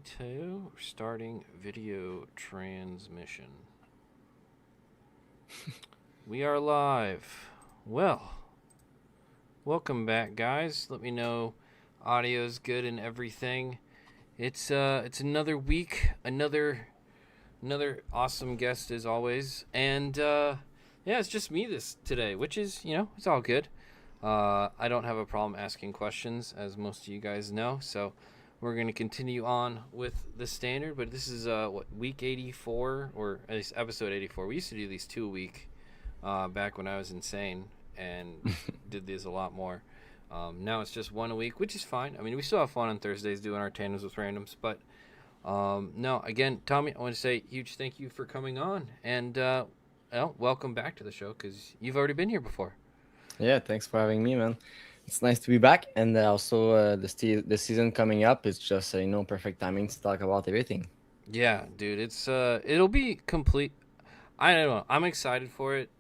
2, starting video transmission. We are live. Well, welcome back, guys. Let me know audio's good and everything. It's another week, another awesome guest as always, and yeah, it's just me today, which is it's all good. I don't have a problem asking questions, as most of you guys know, so we're going to continue on with the standard, but this is week 84, or at least episode 84. We used to do these 2 a week back when I was insane and did these a lot more. Now it's just 1 a week, which is fine. I mean, we still have fun on Thursdays doing our tandems with randoms, but no, again, Tommy, I want to say huge thank you for coming on, and welcome back to the show, because you've already been here before. Yeah, thanks for having me, man. It's nice to be back, and also the season coming up is just perfect timing to talk about everything. Yeah, dude, it'll be complete. I don't know. I'm excited for it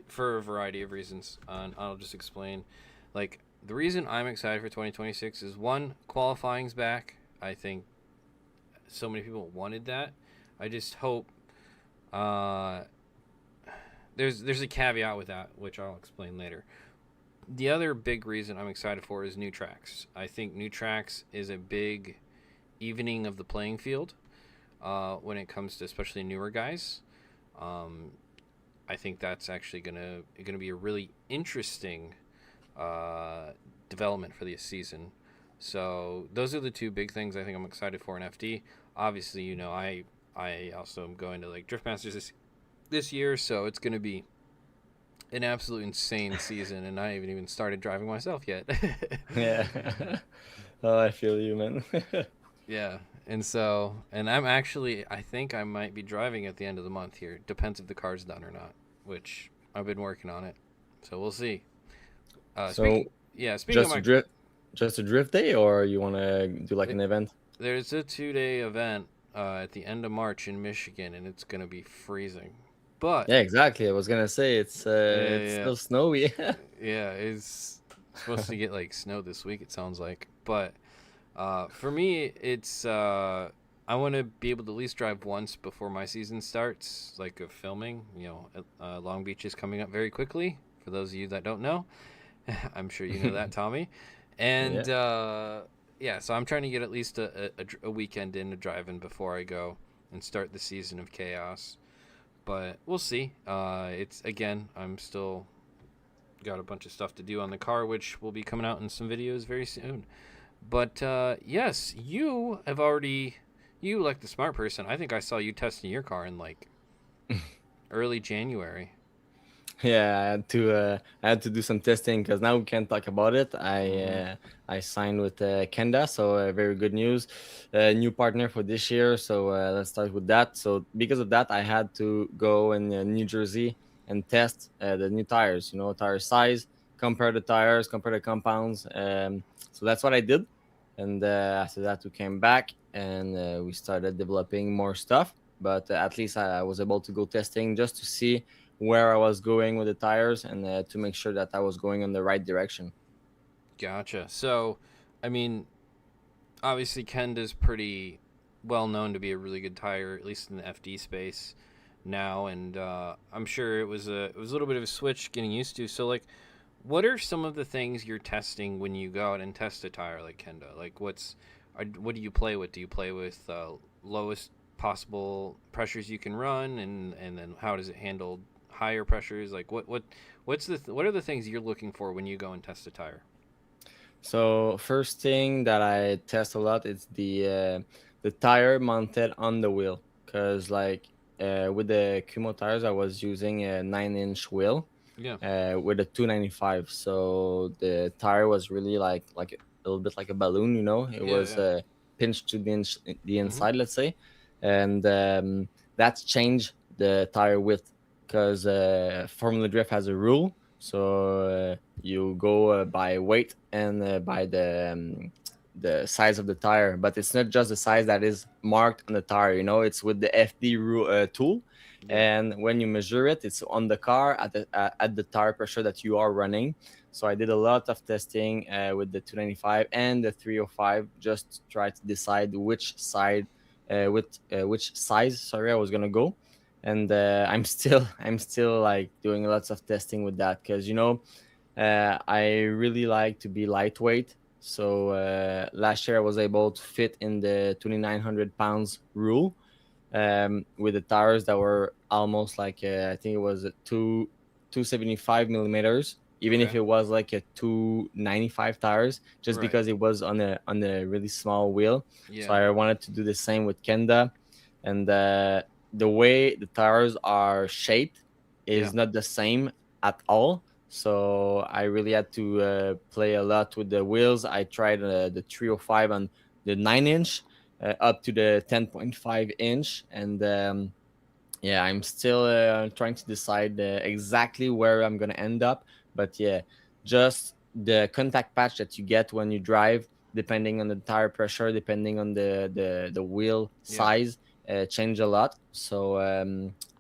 for a variety of reasons, and I'll just explain. Like, the reason I'm excited for 2026 is, one, qualifying's back. I think so many people wanted that. I just hope there's a caveat with that, which I'll explain later. The other big reason I'm excited for is new tracks. I think new tracks is a big evening of the playing field when it comes to especially newer guys. I think that's actually gonna be a really interesting development for this season. So those are the two big things I think I'm excited for in FD. Obviously, I also am going to like Drift Masters this year, so it's gonna be an absolute insane season, and I haven't even started driving myself yet. Yeah. Oh, I feel you, man. Yeah, and I think I might be driving at the end of the month here. Depends if the car's done or not, which I've been working on it, so we'll see. So Speaking of just a my, drift day, or you want to do like an event? there's a 2-day event at the end of March in Michigan, and it's gonna be freezing. But Yeah, exactly. I was gonna say it's yeah, still snowy. yeah, it's supposed to get like snow this week. It sounds like, but for me, it's I want to be able to at least drive once before my season starts, like of filming. Long Beach is coming up very quickly. For those of you that don't know, I'm sure you know that, Tommy. And Yeah. yeah, so I'm trying to get at least a weekend in to driving before I go and start the season of chaos. But we'll see. I'm still got a bunch of stuff to do on the car, which will be coming out in some videos very soon. But yes, you like the smart person. I think I saw you testing your car in like early January. Yeah, I had to do some testing because now we can't talk about it. Mm-hmm. I signed with Kenda, so very good news. New partner for this year, so let's start with that. So because of that, I had to go in New Jersey and test the new tires. Tire size, compare the tires, compare the compounds. So that's what I did, and after that, we came back and we started developing more stuff. But at least I was able to go testing just to see where I was going with the tires and to make sure that I was going in the right direction. Gotcha. So, I mean, obviously Kenda's pretty well known to be a really good tire, at least in the FD space now, and I'm sure it was a little bit of a switch getting used to. So, like, what are some of the things you're testing when you go out and test a tire like Kenda? Like, what do you play with? Do you play with lowest possible pressures you can run, and then how does it handle higher pressures? Like, what are the things you're looking for when you go and test a tire? So first thing that I test a lot is the tire mounted on the wheel, because with the Kumo tires I was using a 9-inch wheel Yeah. with a 295. So the tire was really like a little bit like a balloon. It Yeah. was Yeah. pinched to the Mm-hmm. inside, let's say, and that's changed the tire width because Formula Drift has a rule. So you go by weight and by the size of the tire, but it's not just the size that is marked on the tire. It's with the FD tool, Yeah. and when you measure it, it's on the car at the tire pressure that you are running. So I did a lot of testing with the 295 and the 305 just to try to decide which side which size, sorry, I was gonna go. And I'm still like doing lots of testing with that, because I really like to be lightweight. So last year I was able to fit in the 2,900 pounds rule, with the tires that were almost like I think it was a 275 millimeters, even if Okay. it was like a 295 tires, just Right. because it was on a really small wheel. So Yeah. I wanted to do the same with Kenda. And the way the tires are shaped Yeah. is not the same at all. So I really had to play a lot with the wheels. I tried the 305 on the 9 inch, up to the 10.5 inch. And yeah, I'm still trying to decide exactly where I'm gonna end up. But yeah, just the contact patch that you get when you drive, depending on the tire pressure, depending on the wheel Yeah. size, change a lot. So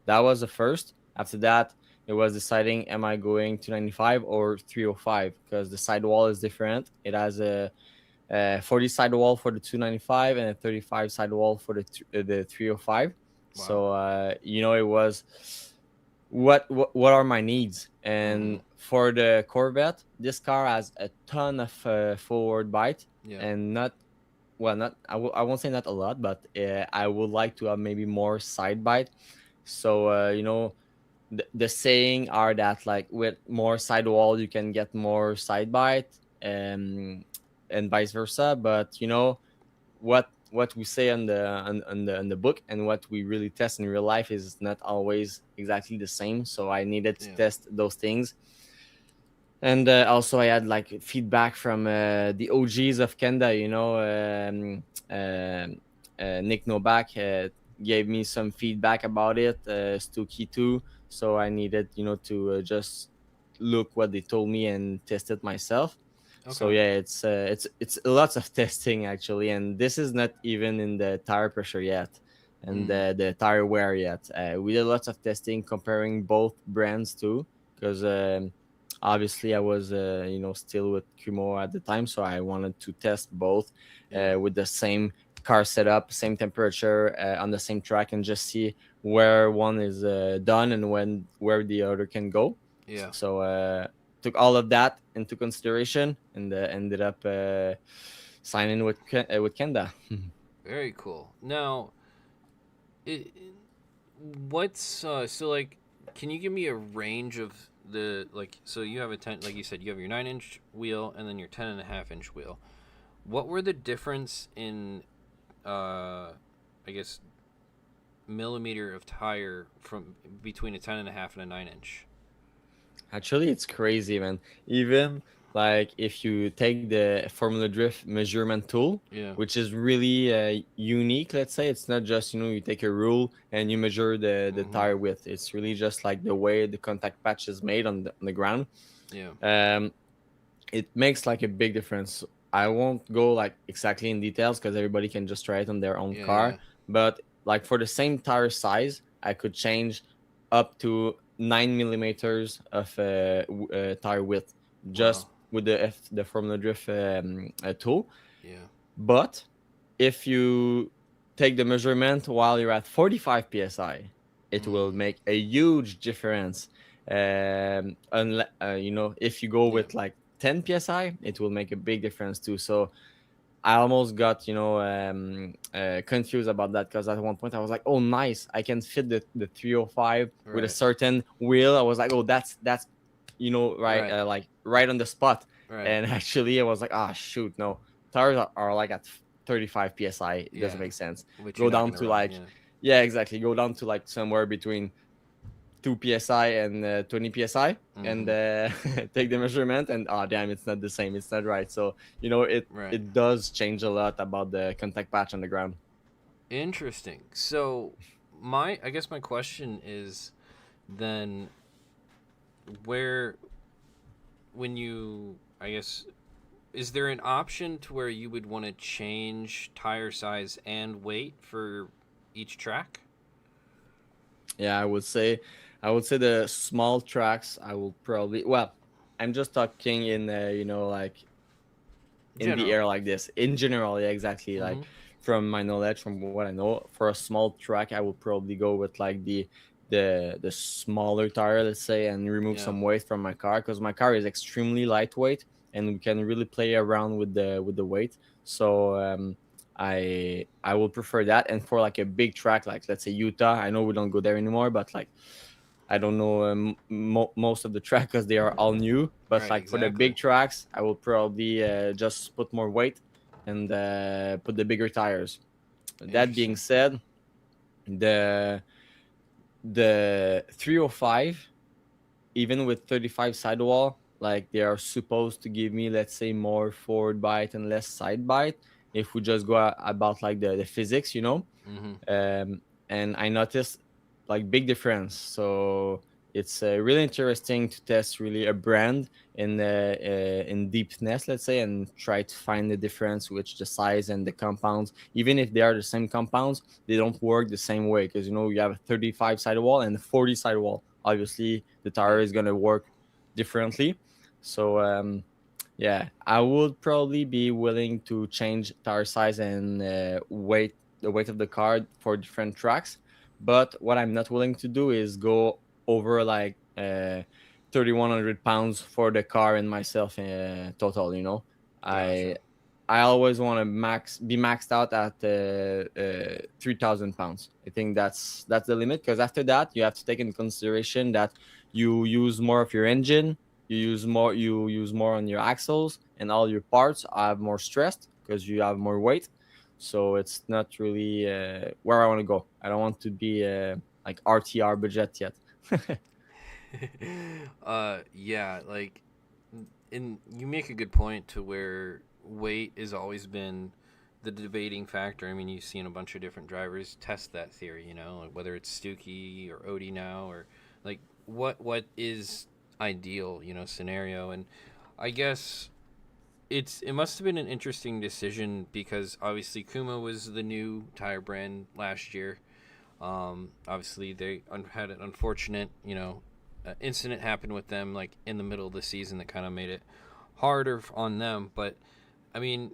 that was the first. After that, it was deciding, am I going to 95 or 305, because the sidewall is different. It has a 40 sidewall for the 295 and a 35 sidewall for the 305. Wow. So it was what are my needs. Mm-hmm. And for the Corvette, this car has a ton of forward bite, Yeah. and not well, not I won't say not a lot, but I would like to have maybe more side bite. So the saying are that, like, with more sidewall you can get more side bite, and vice versa. But what we say on the book and what we really test in real life is not always exactly the same. So I needed to Yeah. test those things. And also I had like feedback from the OGs of Kenda. Nick Novak gave me some feedback about it, Stuki too. So I needed to just look what they told me and test it myself. So Okay. yeah, it's lots of testing actually. And this is not even in the tire pressure yet, and Mm. the tire wear yet. We did lots of testing comparing both brands too, because obviously I was still with Kumo at the time, so I wanted to test both Yeah. with the same car setup, same temperature, on the same track, and just see where one is done and where the other can go. Yeah. So took all of that into consideration, and ended up signing with Kenda. Very cool. Now, it, what's so like? Can you give me a range of the like? So you have a 10, like you said, you have your 9 inch wheel and then your 10.5 inch wheel. What were the difference in, I guess, millimeter of tire from between a 10.5 and a 9 inch? Actually, it's crazy, man. Even like if you take the Formula Drift measurement tool, Yeah. which is really unique, let's say, it's not just you take a rule and you measure the Mm-hmm. tire width. It's really just like the way the contact patch is made on the ground. Yeah. Um, it makes like a big difference. I won't go like exactly in details because everybody can just try it on their own Yeah. Yeah. car. But like for the same tire size, I could change up to 9 millimeters of tire width Wow. just with the Formula Drift tool. Yeah. But if you take the measurement while you're at 45 psi, it will Mm. make a huge difference. If you go Yeah. with like 10 psi, it will make a big difference too. So I almost got confused about that, because at one point I was like, oh nice, I can fit the 305 with a Right. certain wheel. I was like, oh, that's right, Right. like right on the spot. Right. And actually I was like, ah, shoot, no, tires are like at 35 psi. It doesn't Yeah. make sense. Which you're Go not down gonna to run. like, Yeah. yeah, exactly, go down to like somewhere between 2 psi and 20 psi, and Mm-hmm. take the measurement, and oh damn, it's not the same, it's not right. So it Right. it does change a lot about the contact patch on the ground. Interesting. So, I guess my question is then where when you I guess is there an option to where you would want to change tire size and weight for each track? Yeah, I would say the small tracks, I will probably, well, I'm just talking in like in the General. air like this in general. Yeah, exactly. Mm-hmm. Like from my knowledge, from what I know, for a small track, I will probably go with like the smaller tire, let's say, and remove Yeah. some weight from my car, because my car is extremely lightweight and we can really play around with the weight. So I will prefer that. And for like a big track, like let's say Utah, I know we don't go there anymore, but like I don't know most of the track because they are all new. But Right. like for the Exactly. big tracks, I will probably just put more weight and put the bigger tires. That being Interesting. said, the the 305, even with 35 sidewall, like they are supposed to give me, let's say, more forward bite and less side bite if we just go about like the physics, you know. Mm-hmm. And I noticed like big difference. So it's really interesting to test really a brand in deepness, let's say, and try to find the difference, which the size and the compounds, even if they are the same compounds, they don't work the same way, because you know you have a 35 sidewall and a 40 sidewall. Obviously, the tire Right. is gonna work differently. So yeah, I would probably be willing to change tire size and weight, the weight of the car for different tracks. But what I'm not willing to do is go over like 3,100 pounds for the car and myself total. You know, I Gotcha. I always want to be maxed out at 3,000 pounds. I think that's the limit, because after that you have to take into consideration that you use more of your engine, you use more on your axles, and all your parts have more stressed because you have more weight. So it's not really where I want to go. I don't want to be like RTR budget yet. Yeah, like, and you make a good point to where weight has always been the debating factor. I mean, you've seen a bunch of different drivers test that theory, like whether it's Stuckey or Odie now, or like what is ideal, scenario. And I guess it must have been an interesting decision because obviously Kuma was the new tire brand last year. Obviously, they had an unfortunate, incident happen with them like in the middle of the season that kind of made it harder on them. But I mean,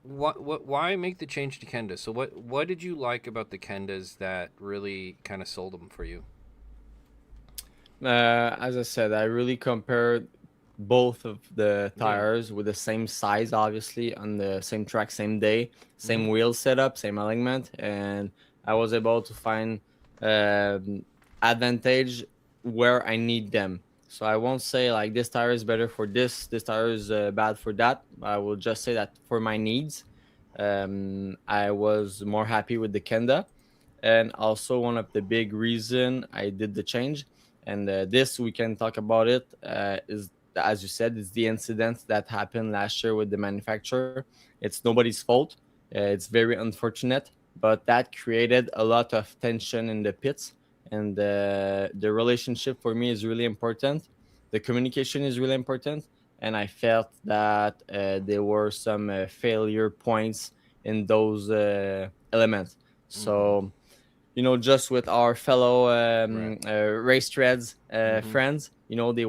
why make the change to Kenda? So what did you like about the Kendas that really kind of sold them for you? As I said, I really compared both of the Yeah. tires with the same size, obviously, on the same track, same day, Mm-hmm. same wheel setup, same alignment, and I was able to find um, advantage where I need them. So I won't say like this tire is better for this tire is bad for that. I will just say that for my needs, I was more happy with the Kenda. And also one of the big reason I did the change, and this we can talk about it, is, as you said, it's the incident that happened last year with the manufacturer. It's nobody's fault. It's very unfortunate, but that created a lot of tension in the pits, and the relationship for me is really important. The communication is really important, and I felt that there were some failure points in those elements. Mm-hmm. So just with our fellow Right. race threads Mm-hmm. friends, they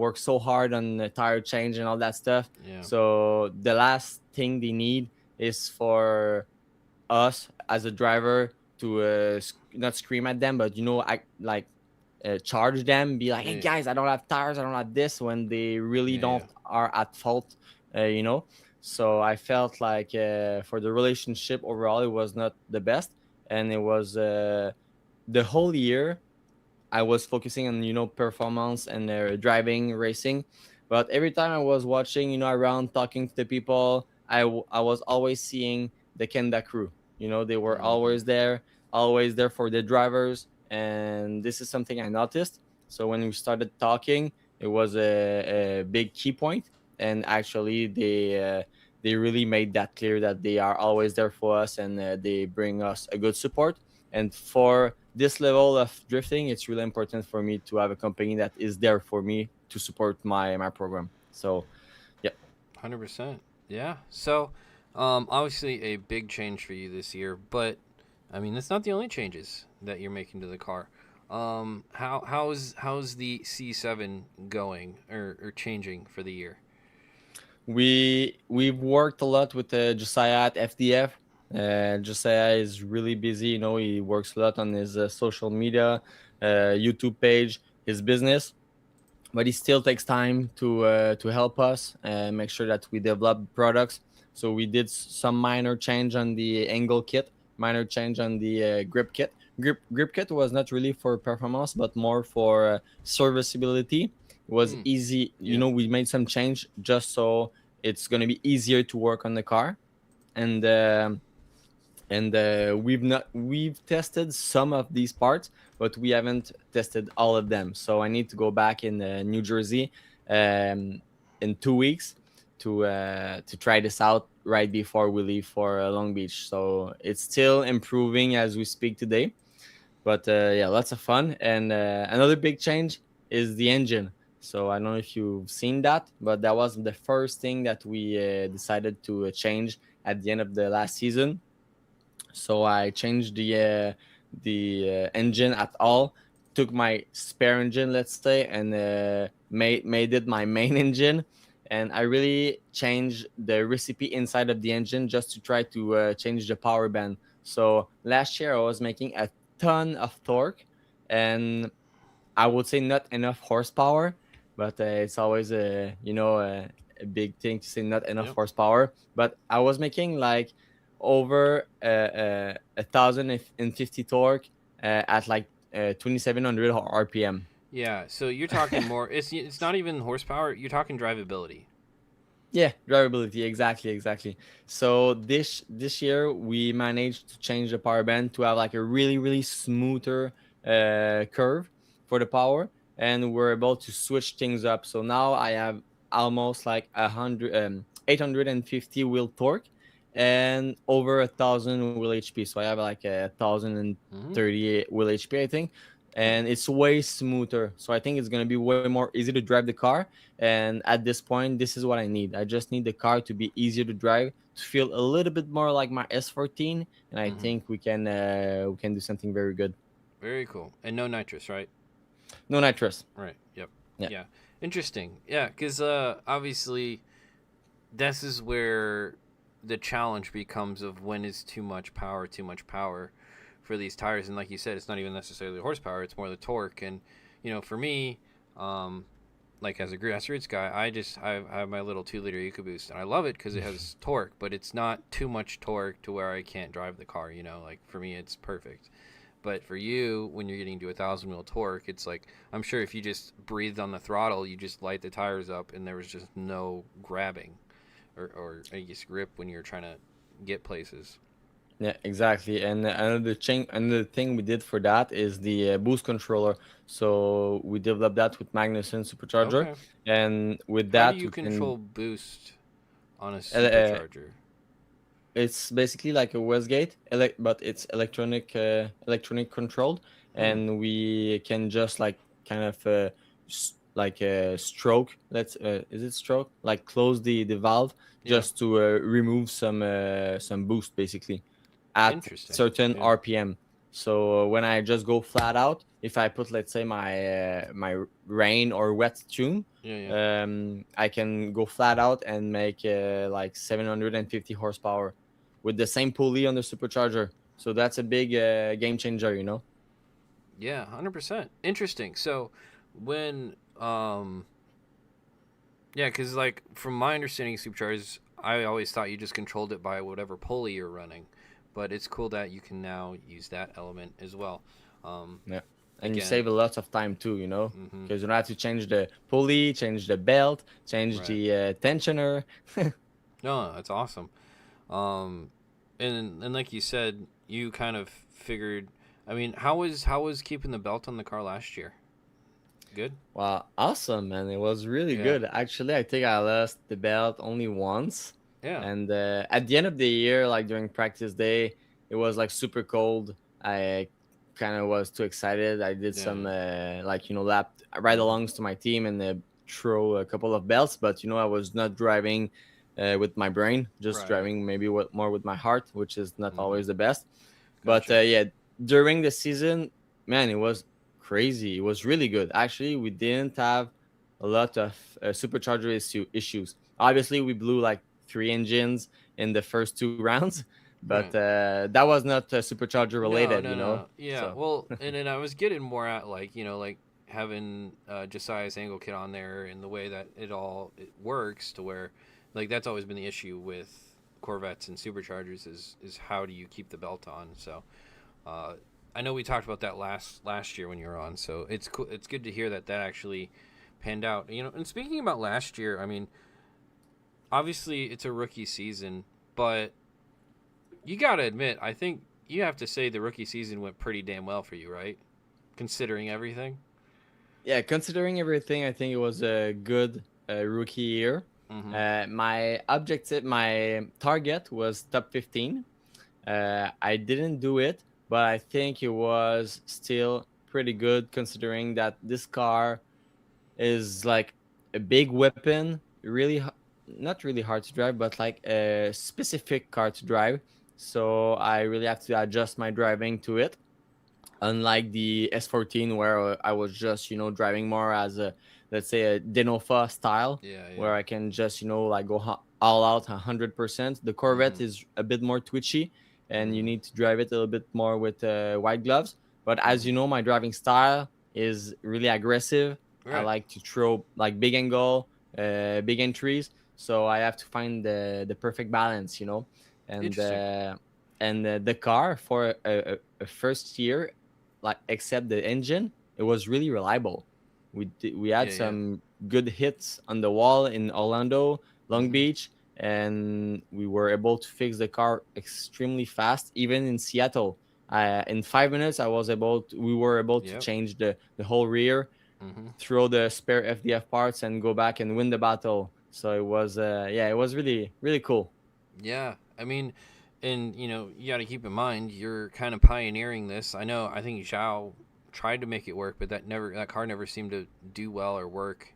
work so hard on the tire change and all that stuff. Yeah. So the last thing they need is for us as a driver to not scream at them, but I like charge them, be like, hey Yeah. guys, I don't have tires, I don't have this, when they really Yeah. don't are at fault. So I felt like for the relationship overall, it was not the best, and it was the whole year I was focusing on performance and driving, racing. But every time I was watching, around, talking to the people, I was always seeing the Kenda crew. They were Mm-hmm. always there for the drivers, and this is something I noticed. So when we started talking, it was a big key point, and actually they really made that clear that they are always there for us, and they bring us a good support. And for this level of drifting, it's really important for me to have a company that is there for me to support my program. So yeah. 100%. Yeah. So, obviously a big change for you this year, but I mean, that's not the only changes that you're making to the car. How's the C7 going or changing for the year? We've worked a lot with Josiah at FDF. Josiah is really busy. You know, he works a lot on his social media, YouTube page, his business, but it still takes time to help us and make sure that we develop products. So we did some minor change on the angle kit, minor change on the grip kit. Grip kit was not really for performance, but more for serviceability. It was Mm, easy, you yeah. know. We made some change just so it's gonna be easier to work on the car, and we've tested some of these parts, but we haven't tested all of them. So I need to go back in New Jersey um, in 2 weeks to try this out right before we leave for Long Beach. So it's still improving as we speak today, but yeah, lots of fun. And another big change is the engine. So I don't know if you've seen that, but that was the first thing that we decided to change at the end of the last season. So I changed the engine at all. Took my spare engine, let's say, and made it my main engine. And I really changed the recipe inside of the engine just to try to change the power band. So last year I was making a ton of torque, and I would say not enough horsepower, but it's always a big thing to say not enough Yep. horsepower. But I was making like over 1,050 torque at like 2,700 RPM. Yeah. So you're talking more. It's not even horsepower. You're talking drivability. Yeah, drivability, exactly. So this year we managed to change the power band to have like a really smoother curve for the power, and we're able to switch things up. So now I have almost like 850 wheel torque and over 1,000 wheel HP. So I have like 1,038 wheel HP, I think, Right. and it's way smoother. So I think it's gonna be way more easy to drive the car, and at this point, this is what I need. I just need the car to be easier to drive, to feel a little bit more like my S14, and I Mm-hmm. think we can do something very good. Very cool. And no nitrous, right? No nitrous. Right. Yep. Yeah. Yeah. Interesting. Yeah, because obviously this is where the challenge becomes of when is too much power for these tires. And like you said, it's not even necessarily horsepower; it's more the torque. And for me, um, like as a grassroots guy, I have my little 2 liter EcoBoost, and I love it because it has torque, but it's not too much torque to where I can't drive the car. Like for me, it's perfect. But for you, when you're getting to 1,000 wheel torque, it's like I'm sure if you just breathed on the throttle, you just light the tires up, and there was just no grabbing, or I guess grip when you're trying to get places. Yeah, exactly. And another thing we did for that is the boost controller. So we developed that with Magnuson supercharger, Okay. and with How do that you we can control boost on a uh, uh, supercharger? it's basically like a Westgate, but it's electronic controlled, Hmm. and we can just like kind of like a stroke. Let's is it stroke? Like close the valve Yeah. just to remove some boost basically at Interesting. certain Yeah. RPM. So when I just go flat out, if I put, let's say, my rain or wet tune, Yeah. Yeah. I can go flat out and make like 750 horsepower with the same pulley on the supercharger. So that's a big game changer, you know. Yeah. 100%. Interesting. So when yeah, because like from my understanding, superchargers, I always thought you just controlled it by whatever pulley you're running, but it's cool that you can now use that element as well. Um, Yeah, and you Again, save a lot of time too, you know, mm-hmm, because you don't have to change the pulley, change the belt, change right? the tensioner. No, that's awesome. Um, and like you said, you kind of figured. I mean, how was keeping the belt on the car last year? Good. Wow, awesome, man. It was really Yeah. good. Actually, I think I lost the belt only once. Yeah. And at the end of the year, like during practice day, it was like super cold. I kind of was too excited. I did Yeah. some like, lap ride Mm-hmm. alongs to my team and throw a couple of belts, but I was not driving with my brain, just Right. driving maybe more with my heart, which is not Mm-hmm. always the best. But Gotcha. yeah, during the season, man, it was crazy. It was really good. Actually, we didn't have a lot of issues. Obviously, we blew like three engines in the first two rounds, but Right. that was not supercharger No, related, no, no. Yeah. So Well, and then I was getting more at like like having Josiah's angle kit on there and the way that it works to where like that's always been the issue with Corvettes and superchargers is how do you keep the belt on? So uh, I know we talked about that last year when you were on. So it's cool. It's good to hear that that actually panned out. And speaking about last year, I mean, obviously it's a rookie season, but you got to admit, I think you have to say the rookie season went pretty damn well for you, right? Considering everything. yeah, considering everything, I think it was a good rookie year. Mm-hmm. My objective, my target was top 15. I didn't do it, but I think it was still pretty good considering that this car is like a big weapon, not really hard to drive, but like a specific car to drive. So I really have to adjust my driving to it. Unlike the S14, where I was just driving more as a, let's say, a Denofa style, Yeah, yeah. where I can just like go all out 100%. The Mm-hmm. Corvette is a bit more twitchy, and you Mm-hmm. need to drive it a little bit more with white gloves. But as Mm-hmm. you know, my driving style is really aggressive. I Right. like to throw like big angle, big entries. So I have to find the perfect balance, and Interesting. uh, and the car for a first year, like except the engine, it was really reliable. We had Yeah, yeah. some good hits on the wall in Orlando, Long Mm-hmm. Beach, and we were able to fix the car extremely fast. Even in Seattle, in 5 minutes, we were able to Yep. change the whole rear, Mm-hmm. throw the spare FDF parts, and go back and win the battle. So it was, yeah, it was really really cool. Yeah. I mean, and you got to keep in mind you're kind of pioneering this. I know. I think Zhao tried to make it work, but that car never seemed to do well or work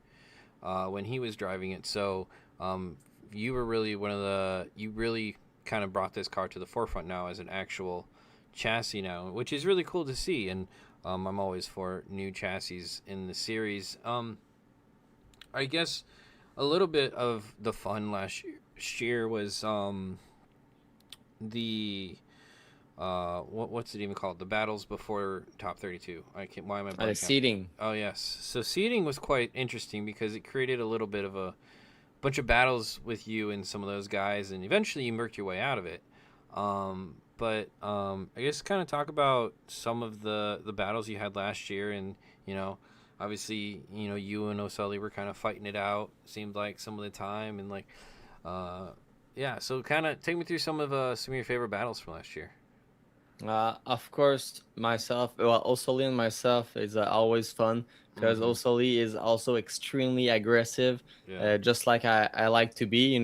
when he was driving it. So um, you were really you really kind of brought this car to the forefront now as an actual chassis now, which is really cool to see. And I'm always for new chassis in the series. I guess a little bit of the fun last year was the what's it even called? The battles before top 32. I can't. Why am I The blanking out? seating. Oh yes. So seeding was quite interesting because it created a little bit of a bunch of battles with you and some of those guys, and eventually you worked your way out of it. But I guess kind of talk about some of the battles you had last year, and obviously you and O'Sully were kind of fighting it out. Seemed like some of the time, and like uh, yeah. So kind of take me through some of your favorite battles from last year. Of course, myself, well, Osoli and myself is always fun because Mm-hmm. Osoli is also extremely aggressive, Yeah. just like I like to be.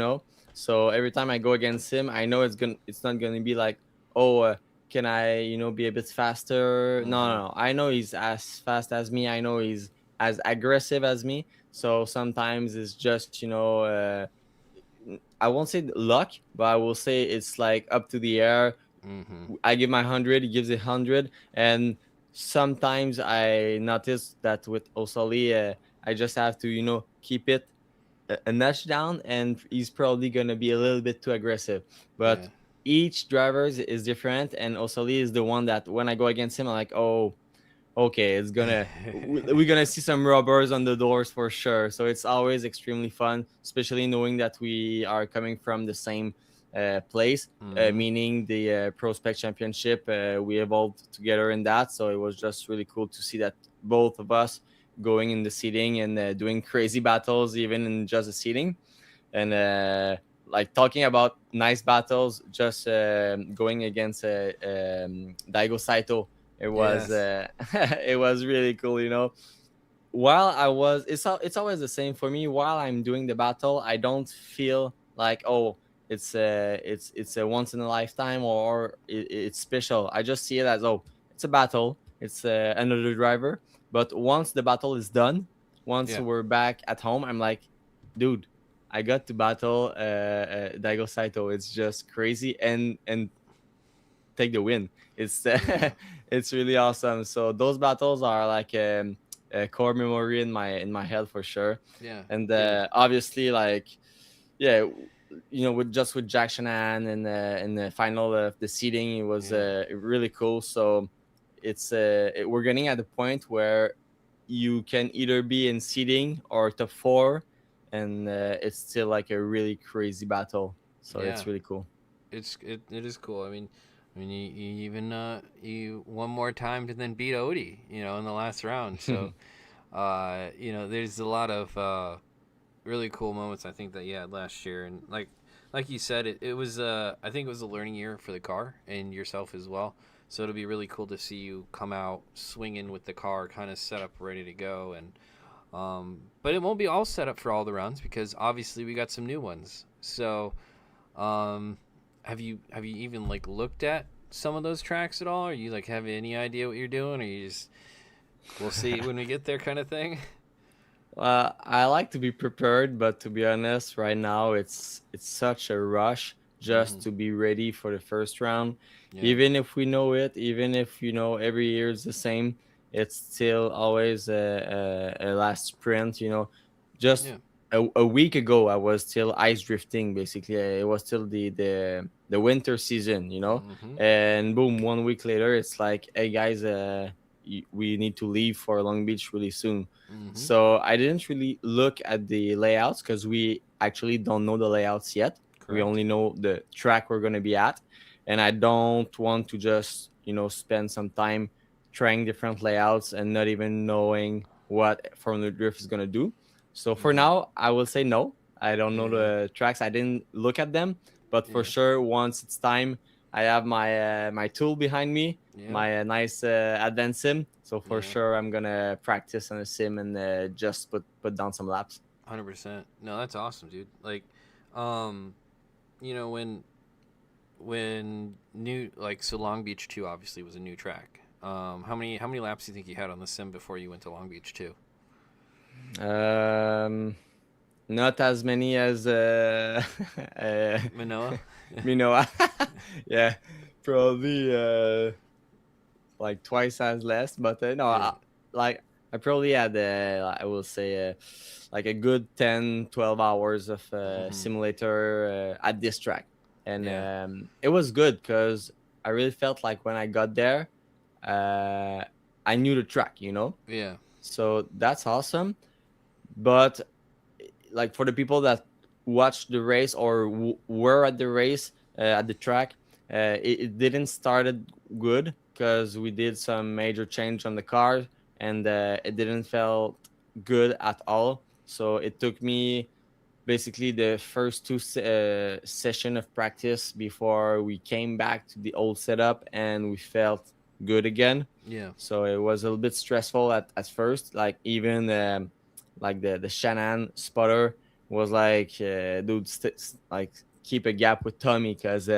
So every time I go against him, I know it's not gonna be like, oh, can I, be a bit faster? No, Mm-hmm. no, no. I know he's as fast as me. I know he's as aggressive as me. So sometimes it's just, I won't say luck, but I will say it's like up to the air. Mm-hmm. I give my 100, he gives 100, and sometimes I notice that with Osali, I just have to keep it a notch down, and he's probably gonna be a little bit too aggressive. Yeah. But each driver is different, and Osali is the one that when I go against him, I'm like, oh, okay, we're gonna see some rubbers on the doors for sure. So it's always extremely fun, especially knowing that we are coming from the same place, Mm-hmm. meaning the Prospect Championship. We evolved together in that, so it was just really cool to see that both of us going in the seating and doing crazy battles, even in just the seating, and like talking about nice battles, just going against Daigo Saito. It was Yes. it was really cool. While it's always the same for me. While I'm doing the battle, I don't feel like, oh, it's a once in a lifetime, or it's special. I just see it as, oh, it's a battle. It's another driver. But once the battle is done, once Yeah. we're back at home, I'm like, dude, I got to battle Daigo Saito. It's just crazy, and take the win. It's Yeah. it's really awesome. So those battles are like a core memory in my head for sure. Yeah. And Dude. obviously, like, yeah, with Jack Shanahan and in the final of the seating, it was Yeah. really cool. So we're getting at the point where you can either be in seating or top four, and it's still like a really crazy battle. So Yeah. it's really cool. It is cool. You even you one more time to then beat Odie, in the last round. So there's a lot of really cool moments I think that you had last year, and like you said, it was I think it was a learning year for the car and yourself as well. So it'll be really cool to see you come out swinging with the car, kind of set up, ready to go, and but it won't be all set up for all the rounds because obviously we got some new ones. So um, have you even like looked at some of those tracks at all? Or you like have any idea what you're doing, or you just we'll see when we get there kind of thing? I like to be prepared, but to be honest, right now it's such a rush Mm-hmm. just to be ready for the first round. Yeah. Even if we know it, even if every year is the same, it's still always a last sprint. Just Yeah. a week ago, I was still ice drifting. Basically, it was still the winter season. Mm-hmm. And boom, 1 week later, it's like, hey guys, we need to leave for Long Beach really soon. Mm-hmm. So I didn't really look at the layouts because we actually don't know the layouts yet. We Correct. only know the track we're going to be at. And I don't want to just, spend some time trying different layouts and not even knowing what Formula Drift is going to do. So for Mm-hmm. now, I will say no. I don't know Yeah. the tracks. I didn't look at them. But for Yeah. sure, once it's time, I have my tool behind me, Yeah. my nice advanced sim. So for Yeah. sure, I'm gonna practice on a sim and just put down some laps. 100%. No, that's awesome, dude. Like, um, when new like so Long Beach 2 obviously was a new track. How many laps do you think you had on the sim before you went to Long Beach 2? Um, Not as many as uh, Manoa? Minoa. Yeah, probably like twice as less. But no, Yeah. like I probably had I will say like a good 10, 12 hours of Mm-hmm. simulator at this track, and Yeah. it was good because I really felt like when I got there, uh, I knew the track. Yeah. So that's awesome. But like for the people that watched the race or were at the race at the track, it didn't started good because we did some major change on the car, and it didn't felt good at all. So it took me basically the first two session of practice before we came back to the old setup and we felt good again. Yeah. So it was a little bit stressful at first, like even like the Shannon spotter was like, dude, like keep a gap with Tommy because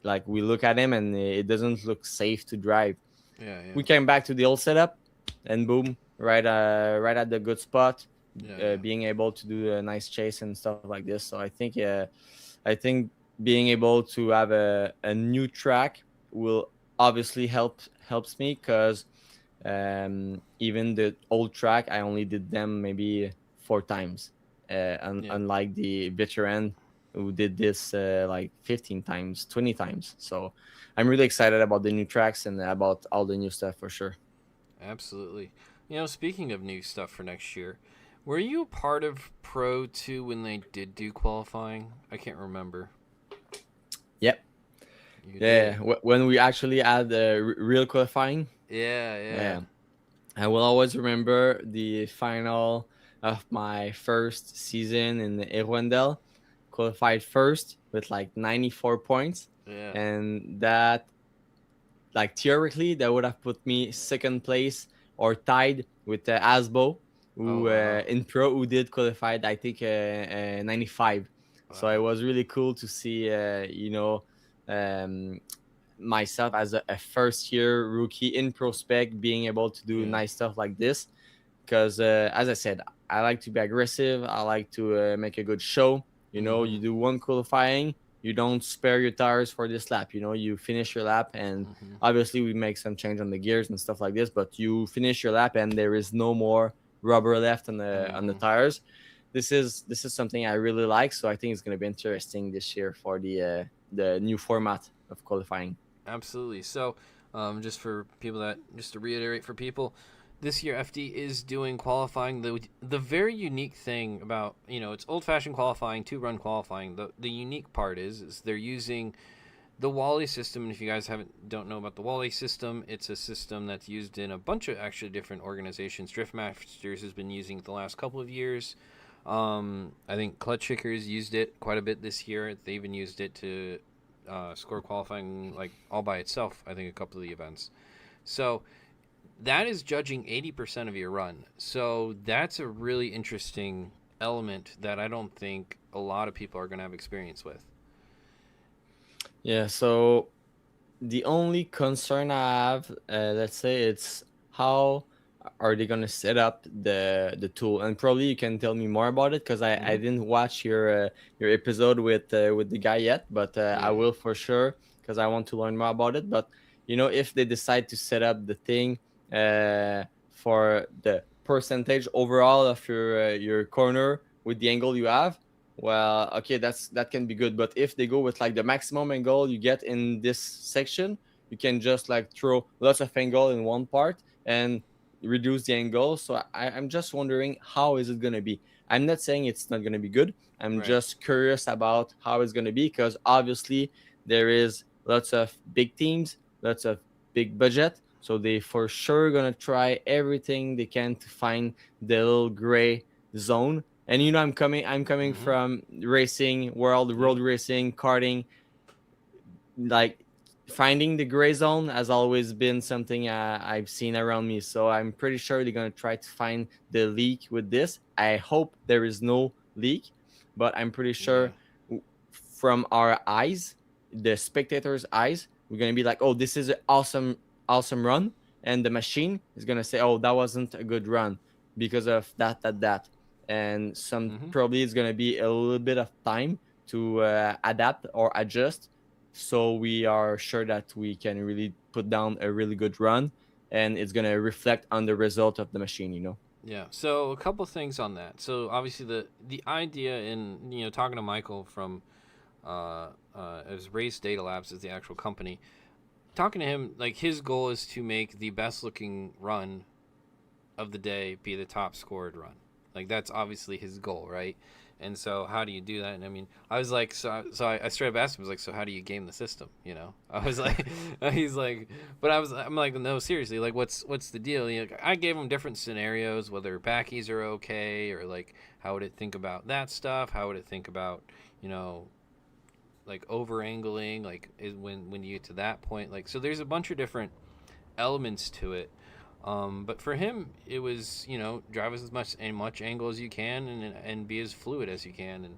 like we look at him and it doesn't look safe to drive. Yeah. We Yeah. came back to the old setup, and boom, right at the good spot, Yeah. Yeah. being able to do a nice chase and stuff like this. So I think being able to have a new track will obviously helps me because even the old track I only did them maybe 4 times, Yeah. unlike the veteran who did this like 15 times, 20 times. So I'm really excited about the new tracks and about all the new stuff for sure. Absolutely. Speaking of new stuff for next year, were you a part of Pro 2 when they did do qualifying? I can't remember. Yep. You Yeah. did. When we actually had the real qualifying, Yeah, yeah. yeah, I will always remember the final of my first season in the Irwindale, qualified first with like 94 points. Yeah. And that, like, theoretically, that would have put me second place or tied with Asbo, Oh who wow. in pro, who did qualified, I think, 95. So it Wow. was really cool to see, um, myself as a first year rookie in prospect being able to do Yeah. nice stuff like this because as I said, I like to be aggressive. I like to make a good show. You Mhm. do one qualifying, you don't spare your tires for this lap. You finish your lap, and Mhm. obviously we make some change on the gears and stuff like this, but you finish your lap and there is no more rubber left on the Mhm. tires. this is something I really like. So I think it's going to be interesting this year for the new format of qualifying. Absolutely. So, just to reiterate for people, this year FD is doing qualifying. The very unique thing about, it's old fashioned qualifying, 2 run qualifying. The unique part is they're using the Wally system. And if you guys don't know about the Wally system, it's a system that's used in a bunch of actually different organizations. Drift Masters has been using it the last couple of years. I think Clutch Kickers used it quite a bit this year. They even used it to score qualifying like all by itself. I think a couple of the events. So that is judging 80% of your run. So that's a really interesting element that I don't think a lot of people are going to have experience with. Yeah. So the only concern I have, let's say, it's how are they gonna set up the tool, and probably you can tell me more about it because I Mm-hmm. didn't watch your episode with the guy yet, but I Yeah. will for sure because I want to learn more about it. But if they decide to set up the thing for the percentage overall of your corner with the angle you have, well, okay, that can be good. But if they go with like the maximum angle you get in this section, you can just like throw lots of angle in one part and reduce the angle. So I'm just wondering how is it gonna be. I'm not saying it's not gonna be good. I'm Right. just curious about how it's gonna be because obviously there is lots of big teams, lots of big budget. So they for sure gonna try everything they can to find the little gray zone. And I'm coming Mm-hmm. from racing world, Yep. road racing, karting. Like finding the gray zone has always been something I've seen around me. So I'm pretty sure they're gonna try to find the leak with this. I hope there is no leak, but I'm pretty Yeah. sure from our eyes, the spectators' eyes, we're gonna be like, "Oh, this is an awesome, awesome run," and the machine is gonna say, "Oh, that wasn't a good run because of that," and some Mm-hmm. probably it's gonna be a little bit of time to adapt or adjust so we are sure that we can really put down a really good run and it's going to reflect on the result of the machine. Yeah. So a couple things on that. So obviously the idea in talking to Michael from as Race Data Labs is the actual company. Talking to him, like his goal is to make the best looking run of the day be the top scored run. Like that's obviously his goal, right? And so how do you do that? And I mean, I was like, I straight up asked him, I was like, so how do you game the system? I was like, he's like, but I'm like, no, seriously, like what's the deal? I gave him different scenarios, whether backies are okay or like how would it think about that stuff? How would it think about, you know, like over angling, like when you get to that point, like so there's a bunch of different elements to it. But for him, it was drive as much angle as you can and be as fluid as you can.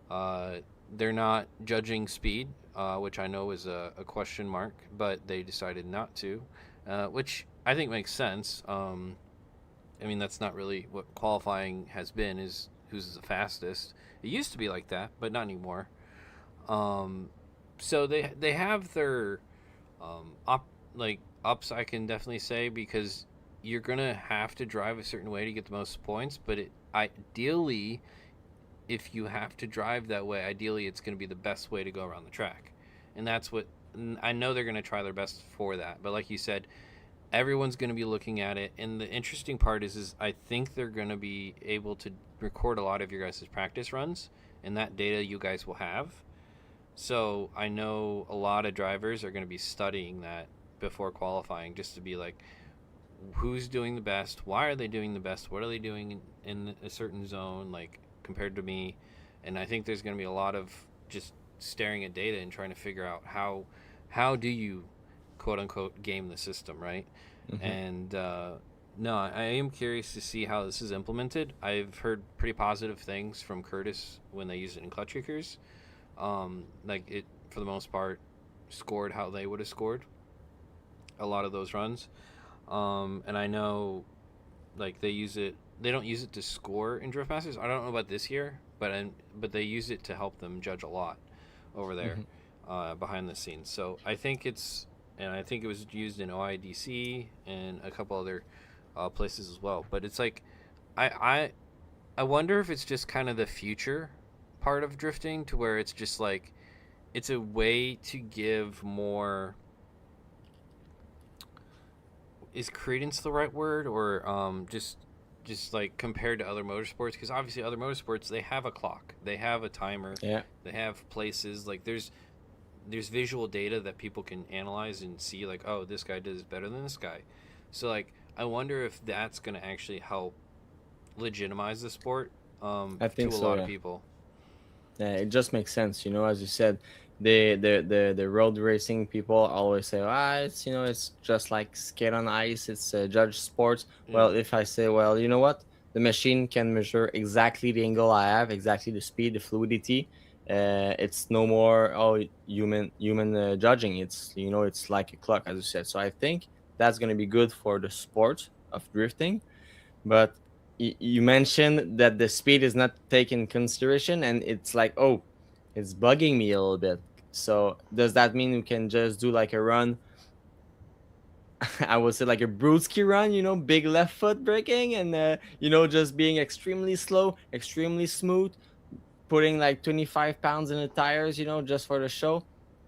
And they're not judging speed, which I know is a question mark, but they decided not to, which I think makes sense. I mean, that's not really what qualifying has been, is who's the fastest. It used to be like that, but not anymore. Um, so they have their up like ups, I can definitely say, because you're gonna have to drive a certain way to get the most points. But ideally, if you have to drive that way, ideally it's gonna be the best way to go around the track, and that's what I know they're gonna try their best for that. But like you said, everyone's gonna be looking at it, and the interesting part is I think they're gonna be able to record a lot of your guys' practice runs, and that data you guys will have. So I know a lot of drivers are going to be studying that before qualifying, just to be like, who's doing the best? Why are they doing the best? What are they doing in a certain zone, like compared to me? And I think there's going to be a lot of just staring at data and trying to figure out how do you quote unquote game the system, right? Hmm. And no, I am curious to see how this is implemented. I've heard pretty positive things from Kurtis when they use it in clutch kickers. Like it, for the most part, scored how they would have scored a lot of those runs. And I know, like they use it. They don't use it to score in Drift Masters. I don't know about this year, but they use it to help them judge a lot over there, Hmm. behind the scenes. So I think it was used in OIDC and a couple other places as well. But it's like, I I wonder if it's just kind of the future part of drifting, to where it's just like it's a way to give more, is credence the right word, or just like compared to other motorsports, because obviously other motorsports, they have a clock, they have a timer, Yeah. they have places, like there's visual data that people can analyze and see, like, oh, this guy does better than this guy. So like I wonder if that's going to actually help legitimize the sport, I think to a so. lot of Yeah. people. Yeah, it just makes sense, as you said. The road racing people always say, it's it's just like skate on ice. It's judge sports. Yeah. Well, if I say, well, you know what, the machine can measure exactly the angle I have, exactly the speed, the fluidity. It's no more human judging. It's it's like a clock, as you said. So I think that's gonna be good for the sport of drifting. But you mentioned that the speed is not taken in consideration, and it's like, oh, it's bugging me a little bit. So does that mean we can just do like a run? I would say like a brewski run, big left foot braking, and just being extremely slow, extremely smooth, putting like 25 pounds in the tires, just for the show.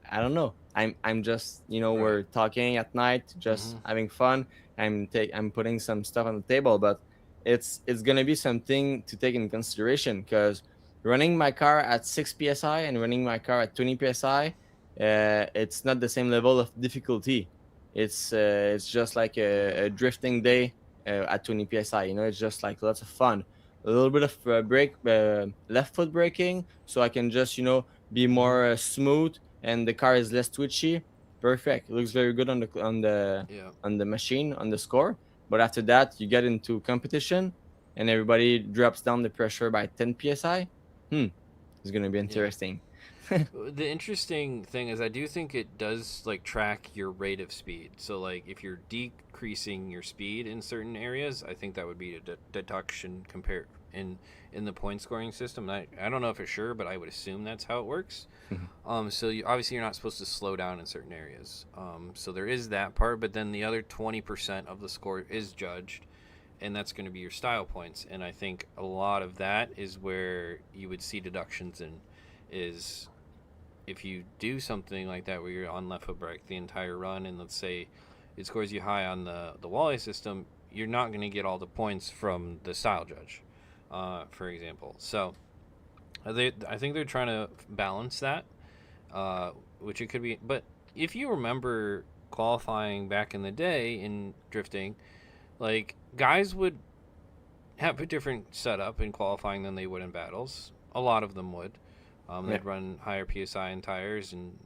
I don't know. I'm just, Right. we're talking at night, just Mm-hmm. having fun. I'm putting some stuff on the table, but it's gonna be something to take in consideration, because running my car at 6 psi and running my car at 20 psi, it's not the same level of difficulty. It's just like Yeah. a drifting day at 20 psi. It's just like lots of fun, a little bit of left foot braking, so I can just be Mm-hmm. more smooth, and the car is less twitchy. Perfect. It looks very good on Yeah. the machine, on the score. But after that, you get into competition, and everybody drops down the pressure by 10 psi. It's gonna be Yeah. interesting. The interesting thing is, I do think it does like track your rate of speed. So like if you're decreasing your speed in certain areas, I think that would be a deduction compared in the point scoring system. I don't know for sure, but I would assume that's how it works. So obviously you're not supposed to slow down in certain areas. So there is that part, but then the other 20% of the score is judged, and that's going to be your style points. And I think a lot of that is where you would see deductions in, is if you do something like that where you're on left foot brake the entire run, and let's say it scores you high on the Wally system, you're not going to get all the points from the style judge, for example. So I think they're trying to balance that, which it could be. But if you remember qualifying back in the day in drifting, like guys would have a different setup in qualifying than they would in battles. A lot of them would. Yeah. They'd run higher PSI in tires, and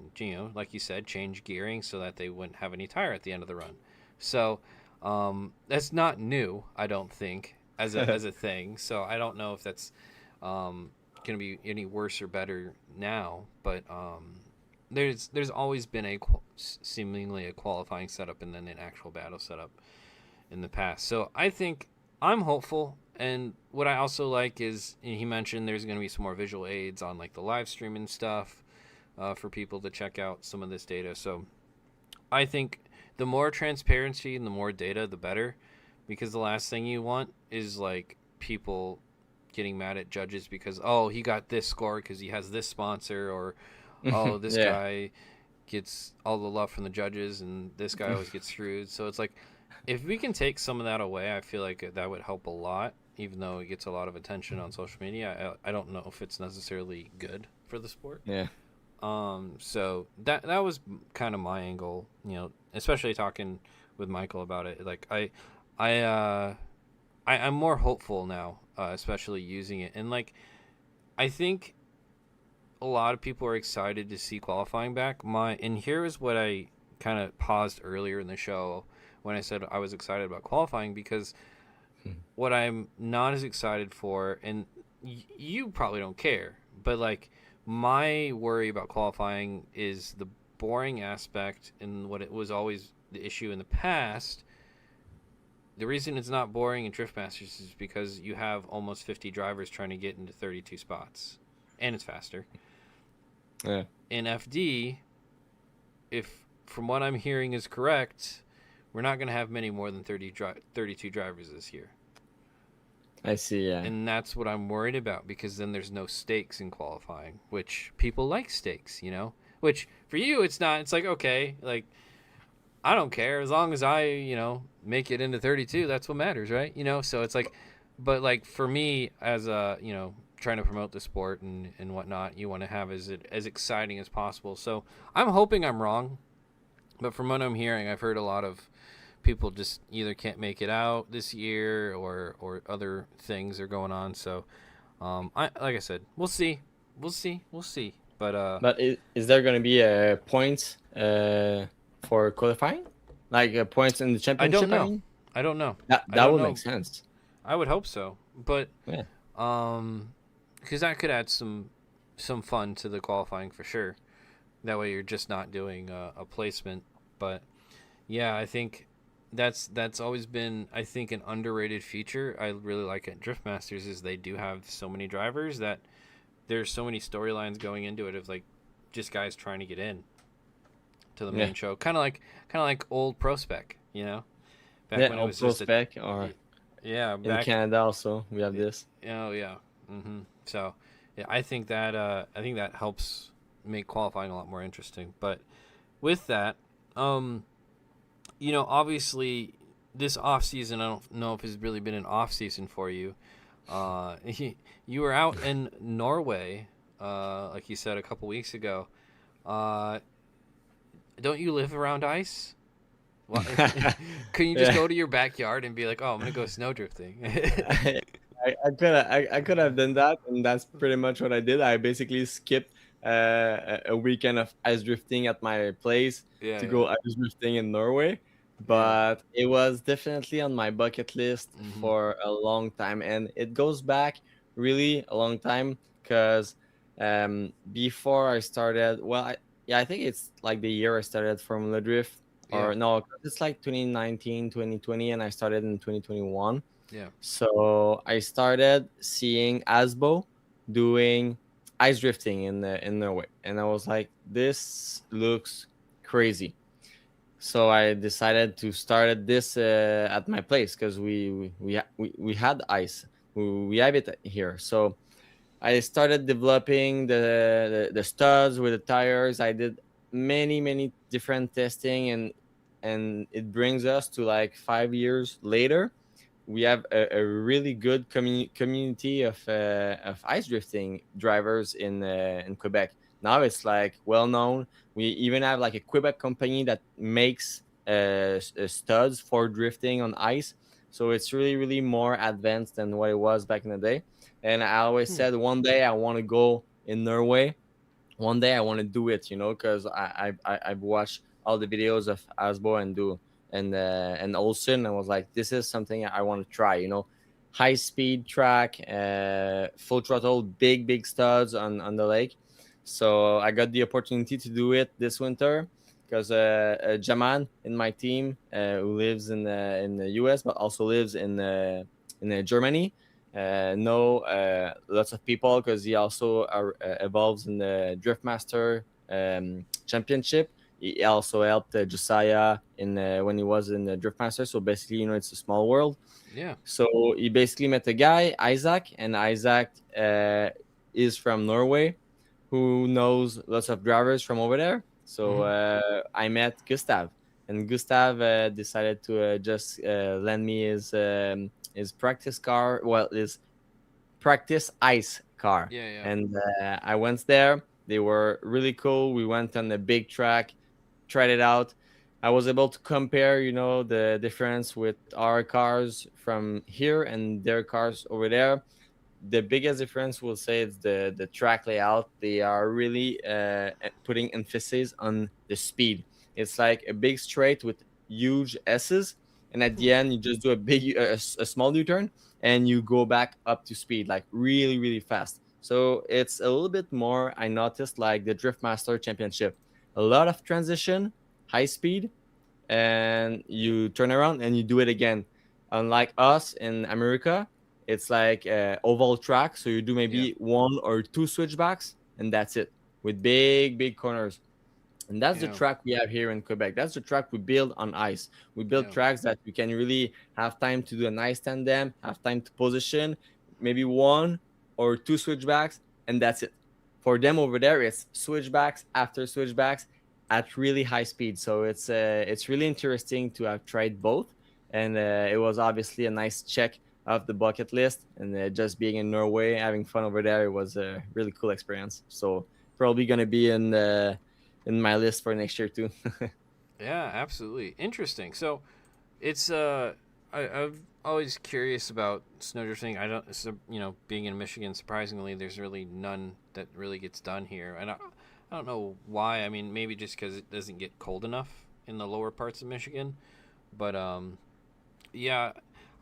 like you said, change gearing so that they wouldn't have any tire at the end of the run. So that's not new, I don't think, as a thing. So I don't know if that's going to be any worse or better now. But there's always been seemingly a qualifying setup and then an actual battle setup in the past. So I think I'm hopeful. And what I also like is, he mentioned there's going to be some more visual aids on like the live stream and stuff, for people to check out some of this data. So I think the more transparency and the more data, the better, because the last thing you want is like people getting mad at judges because, oh, he got this score because he has this sponsor, or oh, this Yeah. guy gets all the love from the judges and this guy always gets screwed. So it's like, if we can take some of that away, I feel like that would help a lot, even though it gets a lot of attention on social media. I don't know if it's necessarily good for the sport. Yeah. So that was kind of my angle, especially talking with Michael about it. Like I I'm more hopeful now, especially using it. And like I think a lot of people are excited to see qualifying back. And here is what I kind of paused earlier in the show when I said I was excited about qualifying, because what I'm not as excited for, and you probably don't care, but like my worry about qualifying is the boring aspect, and what it was always the issue in the past. The reason it's not boring in Drift Masters is because you have almost 50 drivers trying to get into 32 spots, and it's faster. Yeah. In FD, if from what I'm hearing is correct, we're not going to have many more than 32 drivers this year. I see. Yeah. And that's what I'm worried about, because then there's no stakes in qualifying, which people like stakes, which for you it's not. It's like, okay, like I don't care as long as I, make it into 32. That's what matters, right? So it's like, but like for me as a, trying to promote the sport and whatnot, you want to have as exciting as possible. So I'm hoping I'm wrong, but from what I'm hearing, I've heard a lot of people just either can't make it out this year, or other things are going on. So I like I said, we'll see. But But is there going to be a points for qualifying, like points in the I don't championship? I know. mean, I don't know. I that don't would make know. sense. I would hope so, but Yeah. because that could add some fun to the qualifying for sure. That way you're just not doing a placement. But yeah, I think that's always been, I think, an underrated feature I really like at Drift Masters, is they do have so many drivers that there's so many storylines going into it of like just guys trying to get in to the Yeah. main show, kind of like old Pro Spec, back Yeah. when it All was pro just a spec, or yeah in back. Canada also we have this. Oh yeah. So yeah, I think that helps make qualifying a lot more interesting. But with that, um, obviously this off season, I don't know if it's really been an off season for you. You were out in Norway, like you said a couple weeks ago. Uh, don't you live around ice? Well, couldn't you just Yeah. go to your backyard and be like, "Oh, I'm gonna go snow drifting"? I could have done that, and that's pretty much what I did. I basically skipped a weekend of ice drifting at my place Yeah, to yeah, go ice drifting in Norway, yeah. but it was definitely on my bucket list Mm-hmm. for a long time, and it goes back really a long time because before I started, well, yeah, I think it's like the year I started Formula Drift, Yeah, or no, it's like 2019, 2020, and I started in 2021. yeah. So I started seeing Asbo doing ice drifting in Norway, and I was like, "This looks crazy." So I decided to start this at my place because we had ice, we have it here. So I started developing the studs with the tires. I did many different testing, and it brings us to like 5 years later. We have a really good community of ice drifting drivers in Quebec. Now it's like well known. We even have like a Quebec company that makes studs for drifting on ice. So it's really more advanced than what it was back in the day. And I always Hmm. said one day I want to go in Norway. One day I want to do it, because I've watched all the videos of Asbo and Olsen. I was like, this is something I want to try. High speed track, full throttle, big studs on the lake. So I got the opportunity to do it this winter because Jaman in my team, who lives in the US but also lives in Germany, know lots of people because he also evolves in the Driftmaster championship. He also helped Josiah in when he was in the Driftmaster. So basically, it's a small world. Yeah. So he basically met a guy, Isaac, and Isaac is from Norway, who knows lots of drivers from over there. So Mm-hmm. I met Gustav, and Gustav decided to just lend me his practice car. Well, his practice ice car, Yeah, yeah. and I went there. They were really cool. We went on a big track, tried it out. I was able to compare, the difference with our cars from here and their cars over there. The biggest difference we'll say is the track layout. They are really putting emphasis on the speed. It's like a big straight with huge s's, and at Hmm. the end you just do a small u-turn and you go back up to speed like really fast. So it's a little bit more, I noticed, like the Drift Master Championship. A lot of transition, high speed, and you turn around and you do it again. Unlike us in America, it's like oval track, so you do Yeah. maybe one or two switchbacks, and that's it, with big corners. And that's the Yeah. track we have here in Quebec. That's the track we build on ice. We build Yeah. tracks that we can really have time to do a nice tandem, have time to position, maybe one or two switchbacks, and that's it. For them over there, it's switchbacks after switchbacks at really high speed. So it's really interesting to have tried both, and it was obviously a nice check off the bucket list. And just being in Norway, having fun over there, it was a really cool experience. So probably gonna be in my list for next year too. Yeah, absolutely. Interesting. So it's I'm always curious about snowdrifting. I don't so, being in Michigan, surprisingly, there's really none that really gets done here, and I don't know why. I mean, maybe just because it doesn't get cold enough in the lower parts of Michigan, but yeah,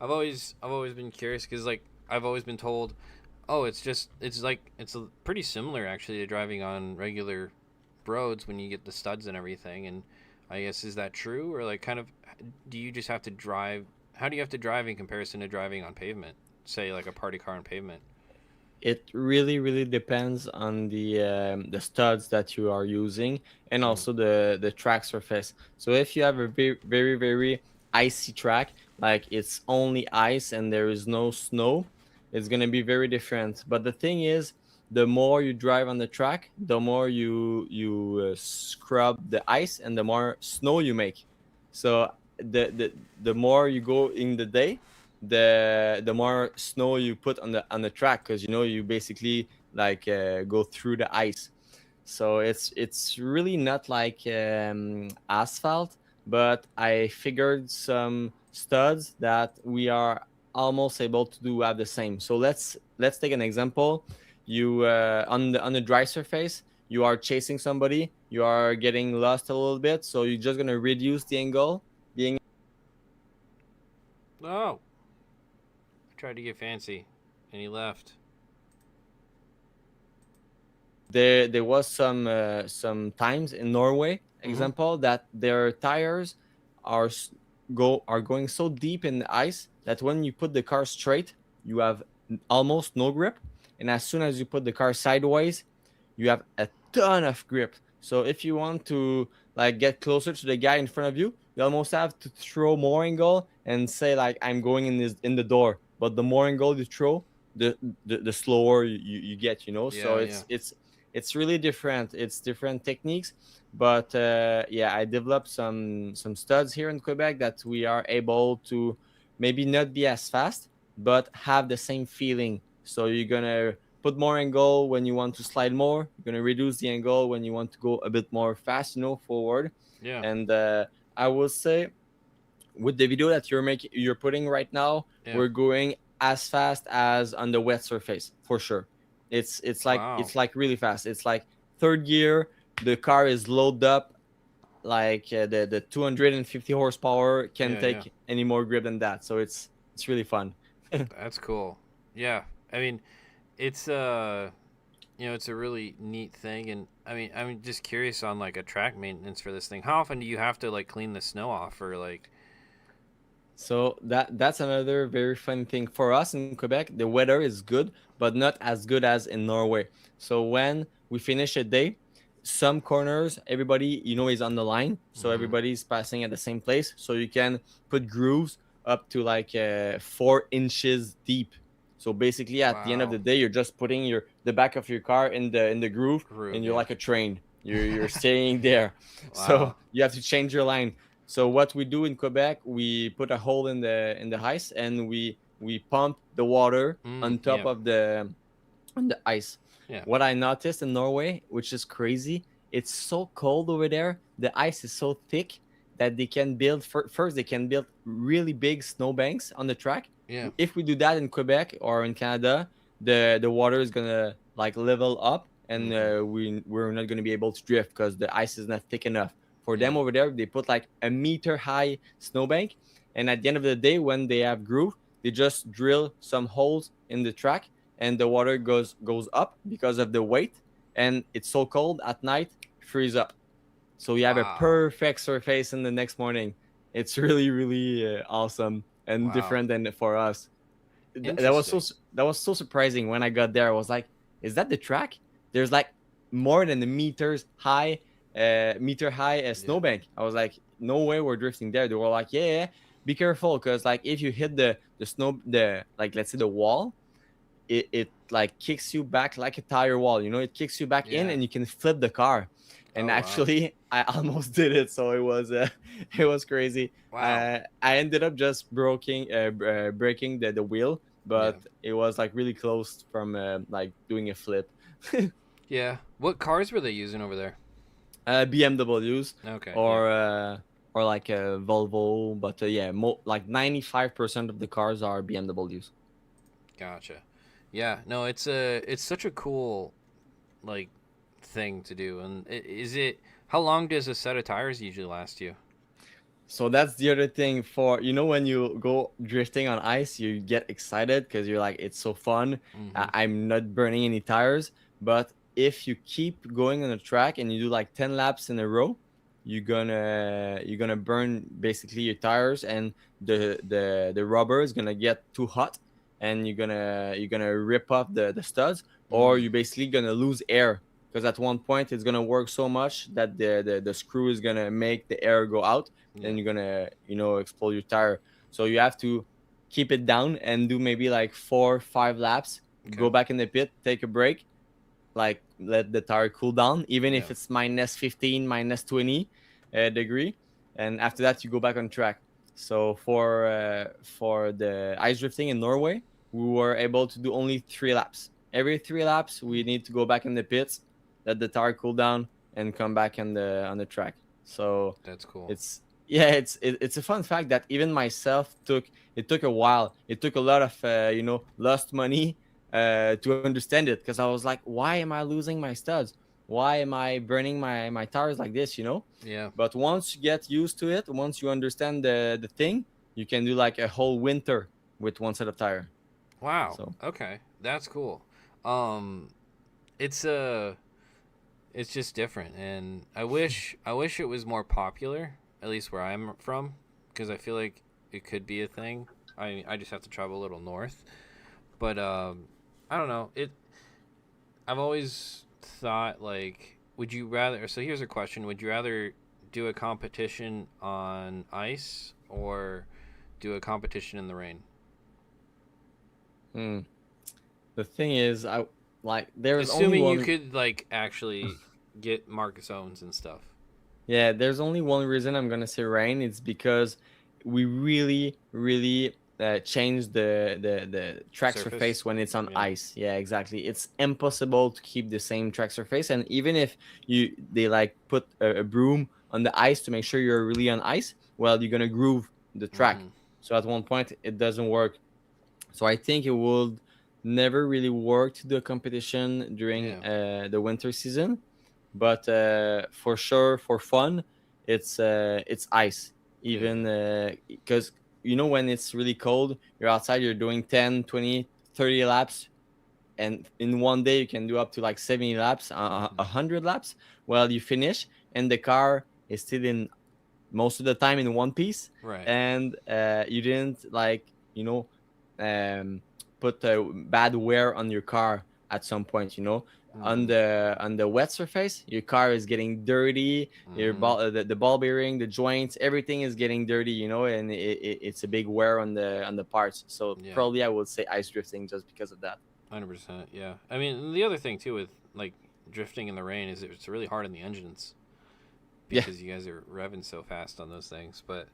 I've always been curious because like I've always been told, oh, it's pretty similar actually to driving on regular roads when you get the studs and everything. And I guess is that true or like kind of do you just have to drive? How do you have to drive in comparison to driving on pavement? Say like a party car on pavement. It really depends on the studs that you are using, and Mm. also the track surface. So if you have a very icy track, like it's only ice and there is no snow, it's going to be very different. But the thing is, the more you drive on the track, the more you scrub the ice and the more snow you make. So the more you go in the day, the more snow you put on the track, because you basically like go through the ice. So it's really not like asphalt, but I figured some studs that we are almost able to do have the same. So let's take an example. You on the dry surface, you are chasing somebody, you are getting lost a little bit, so you're just gonna reduce the angle. Being Oh, I tried to get fancy, and he left. there was some times in Norway, Mm-hmm. example, that their tires are are going so deep in the ice that when you put the car straight, you have almost no grip, and as soon as you put the car sideways, you have a ton of grip. So if you want to like get closer to the guy in front of you, you almost have to throw more angle and say like I'm going in the door. But the more angle you throw, the slower you get. So Yeah, yeah. it's really different. It's different techniques. But yeah, I developed some studs here in Quebec that we are able to maybe not be as fast, but have the same feeling. So you're gonna put more angle when you want to slide more. You're gonna reduce the angle when you want to go a bit more fast, forward. Yeah. And I will say, with the video that you're putting right now, Yeah. we're going as fast as on the wet surface for sure. It's like Wow. really fast. It's like third gear. The car is loaded up, like the 250 horsepower can Yeah, yeah. take any more grip than that. So it's really fun. That's cool. Yeah. I mean, it's it's a really neat thing, and I mean, I'm just curious on like a track maintenance for this thing. How often do you have to like clean the snow off, or like? So that's another very fun thing for us in Quebec. The weather is good, but not as good as in Norway. So when we finish a day, some corners, everybody is on the line, so Mm-hmm. everybody's passing at the same place. So you can put grooves up to like 4 inches deep. So basically, at the end of Wow. the day, you're just putting the back of your car in the groove, Groove. and you're Yeah. like a train. You're staying there. So Wow. you have to change your line. So what we do in Quebec, we put a hole in the ice, and we pump the water Mm. on top Yeah. of the ice. Yeah. What I noticed in Norway, which is crazy, it's so cold over there. The ice is so thick that they can build first. They can build really big snowbanks on the track. Yeah. If we do that in Quebec or in Canada, the water is gonna like level up, and Mm-hmm. we're not gonna be able to drift because the ice is not thick enough. For Yeah. them over there, they put like a meter high snowbank, and at the end of the day, when they have groove, they just drill some holes in the track, and the water goes up because of the weight, and it's so cold at night, freeze up. So you have a Wow. perfect surface in the next morning. It's really awesome and Wow. different than for us. Interesting. That was so surprising when I got there. I was like, is that the track? There's like more than a meters high meter high Yeah. snowbank. I was like, no way we're drifting there. They were like, yeah, yeah, be careful, because like if you hit the snow, the like let's say the wall, it like kicks you back like a tire wall. It kicks you back in, Yeah. and you can flip the car. And Oh wow. actually, I almost did it, so it was it was crazy. Wow. I ended up just breaking the wheel, Yeah. but it was like really close from like doing a flip. Yeah. What cars were they using over there? BMWs, Okay. Yeah. or like a Volvo, but yeah, like 95% of the cars are BMWs. Gotcha. Yeah. No, it's such a cool like thing to do. And is it how long does a set of tires usually last you? So that's the other thing, for when you go drifting on ice, you get excited because you're like, it's so fun. Mm-hmm. I'm not burning any tires. But if you keep going on the track and you do like 10 laps in a row, you're gonna burn basically your tires, and the rubber is gonna get too hot, and you're gonna rip off the studs, or Mm. you're basically gonna lose air, because at one point it's gonna work so much that the screw is gonna make the air go out, Yeah. and you're gonna explode your tire. So you have to keep it down and do maybe like 4 5 laps, Okay. go back in the pit, take a break, like let the tire cool down, even Yeah. if it's -15 -20 degree, and after that you go back on track. So for the ice drifting in Norway, we were able to do only 3 laps. Every 3 laps we need to go back in the pits, let the tire cool down, and come back on the track. So That's cool. it's yeah, it's a fun fact that even myself took a while. It took a lot of lost money to understand it, because I was like, why am I losing my studs? Why am I burning my tires like this? Yeah. But once you get used to it, once you understand the thing, you can do like a whole winter with one set of tire. Wow. So Okay. That's cool. Um it's uh it's just different, and I wish it was more popular, at least where I'm from, because I feel like it could be a thing. I just have to travel a little north. But I don't know. I've always thought, like, would you rather? So here's a question: would you rather do a competition on ice or do a competition in the rain? hmm, the thing is, I like there's only Assuming you one. could like actually get Marcus Owens and stuff. Yeah, there's only one reason I'm gonna say rain. It's because we really, really change the track Surface. surface when it's on Yeah. ice. Yeah, exactly. It's impossible to keep the same track surface, and even if they like put a broom on the ice to make sure you're really on ice, well, you're gonna groove the track. Mm-hmm. So at one point, it doesn't work. So I think it would never really work to do a competition during Yeah. the winter season, but for sure for fun, it's ice. Yeah. Even because when it's really cold, you're outside, you're doing 10, 20, 30 laps, and in one day you can do up to like 70 laps, Mm-hmm. 100 laps. Well, you finish, and the car is still in most of the time in one piece, Right. and you didn't like um, put bad wear on your car at some point. On Mm-hmm. the wet surface, your car is getting dirty. Your Mm-hmm. the ball bearing, the joints, everything is getting dirty. And it's a big wear on the parts. So Yeah. probably I would say ice drifting just because of that. 100%. Yeah. I mean, the other thing too with like drifting in the rain is it's really hard on the engines Yeah. because you guys are revving so fast on those things. But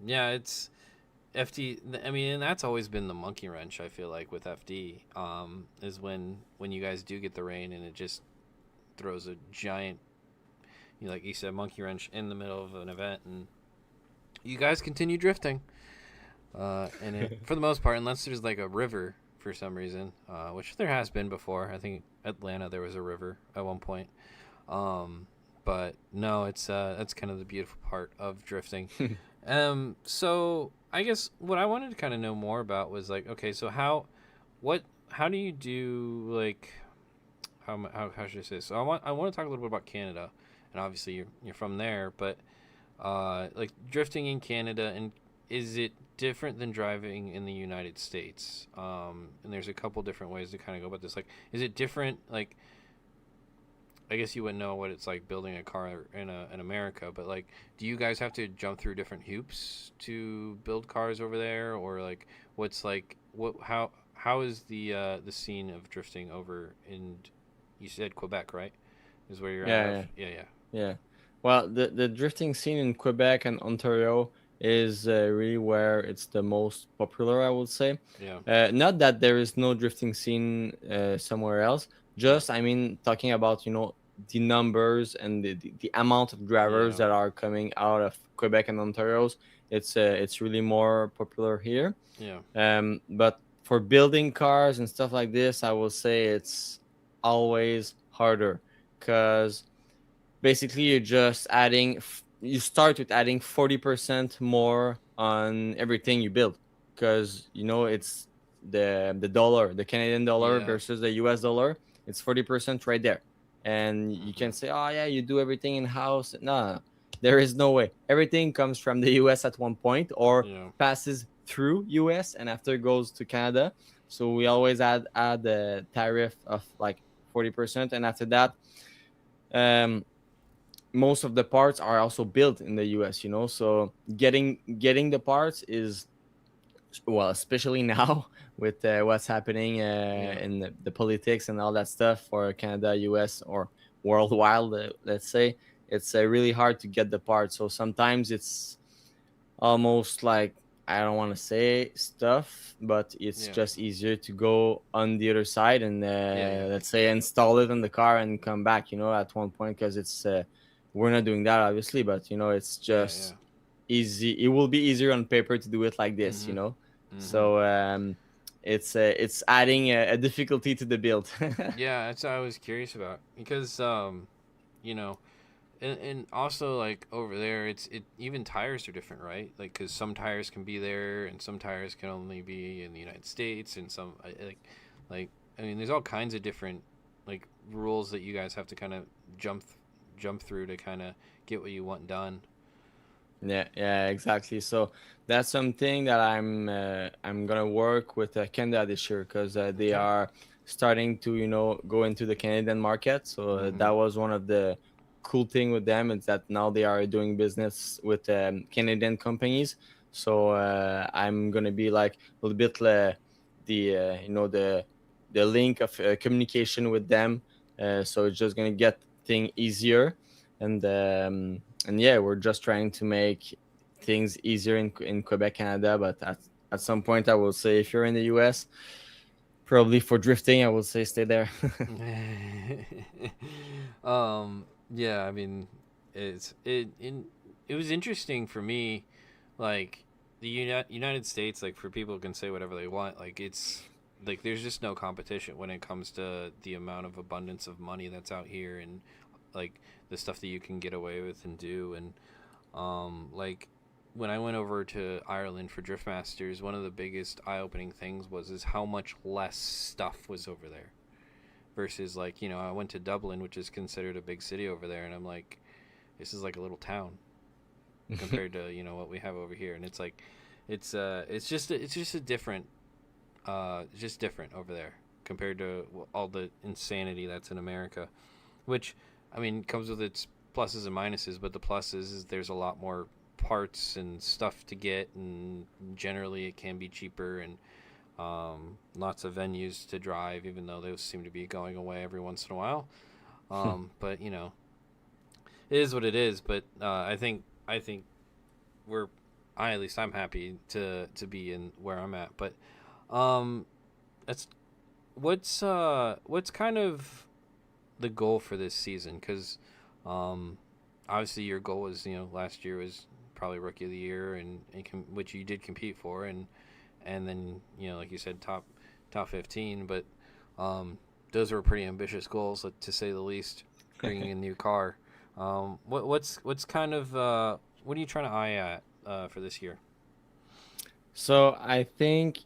yeah, it's FD. I mean, and that's always been the monkey wrench. I feel like with FD is when you guys do get the rain and it just throws a giant, like you said, monkey wrench in the middle of an event, and you guys continue drifting. And it, for the most part, unless there's like a river for some reason, which there has been before. I think Atlanta there was a river at one point. Um, but no, it's that's kind of the beautiful part of drifting. So I guess what I wanted to kind of know more about was like, okay, so how do you do like how should I say this? So I want to talk a little bit about Canada, and obviously you're from there, but like drifting in Canada, and is it different than driving in the United States? And there's a couple different ways to kind of go about this. Like, is it different? Like, I guess you wouldn't know what it's like building a car in America, but like, do you guys have to jump through different hoops to build cars over there, or like, what's like what how is the scene of drifting over in, you said Quebec, right? Is where you're out Yeah, of? yeah. Yeah, yeah, Yeah. Well, the drifting scene in Quebec and Ontario is really where it's the most popular, I would say. yeah, Not that there is no drifting scene somewhere else. yeah, Just, I mean, talking about, the numbers and the amount of drivers yeah, that are coming out of Quebec and Ontario's. It's really more popular here. yeah, But for building cars and stuff like this, I will say it's always harder because basically you're just you start with adding 40% more on everything you build because it's the dollar, the Canadian dollar yeah. versus the US dollar. It's 40% right there, and you can Hmm. say, oh yeah, you do everything in house. No, there is no way. Everything comes from the US at one point or Yeah, passes through US and after goes to Canada. So we always add the tariff of like 40%, and after that, um most of the parts are also built in the US, so getting the parts is, well, especially now with what's happening yeah, in the politics and all that stuff for Canada, US, or worldwide, let's say. It's really hard to get the parts, so sometimes it's almost like, I don't want to say stuff, but it's yeah, just easier to go on the other side and yeah, yeah, let's say install it in the car and come back, at one point, because it's we're not doing that obviously, but it's yeah, yeah. just easy. It will be easier on paper to do it like this, Mhm, mhm. so it's adding a difficulty to the build. Yeah, that's what I was curious about because you know, and also like over there, it even tires are different, right? Like, because some tires can be there, and some tires can only be in the United States, and some like I mean, there's all kinds of different like rules that you guys have to kind of jump through to kind of get what you want done. Yeah, yeah, exactly. So that's something that I'm gonna work with Canada this year because they Okay. are starting to go into the Canadian market. So Mm-hmm. that was one of the cool thing with them, is that now they are doing business with Canadian companies. So I'm gonna be like a little bit the the link of communication with them. So it's just gonna get thing easier, and yeah, we're just trying to make things easier in Quebec, Canada. But at some point, I will say, if you're in the US, probably for drifting, I will say stay there. Yeah, I mean, it was interesting for me, like the United States. Like, for people who can say whatever they want, like it's like there's just no competition when it comes to the amount of abundance of money that's out here, and like the stuff that you can get away with and do. And like when I went over to Ireland for Drift Masters, one of the biggest eye-opening things was is how much less stuff was over there versus, like, I went to Dublin, which is considered a big city over there, and I'm like, this is like a little town compared to what we have over here. And it's like it's just a different it's just different over there compared to all the insanity that's in America, which, I mean, comes with its pluses and minuses. But the pluses is there's a lot more parts and stuff to get, and generally it can be cheaper, and lots of venues to drive, even though those seem to be going away every once in a while. But it is what it is. But I think we're I at least I'm happy to be in where I'm at. But um, that's what's kind of the goal for this season? Because um, obviously your goal was, last year was probably rookie of the year, and which you did compete for, and then, like you said, top 15. But those were pretty ambitious goals, to say the least. Bringing a new car. What's kind of what are you trying to eye at for this year? So I think,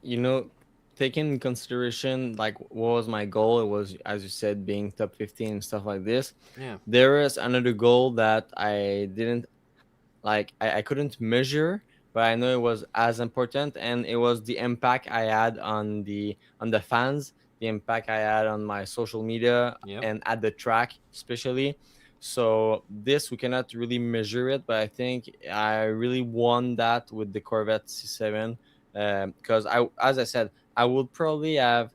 taking in consideration like what was my goal, it was, as you said, being top 15 and stuff like this. Yeah. There is another goal that I didn't like, I couldn't measure, but I know it was as important, and it was the impact I had on the fans the impact I had on my social media Yep. and at the track, especially. So this we cannot really measure it, but I think I really won that with the Corvette C7 because as I said, I would probably have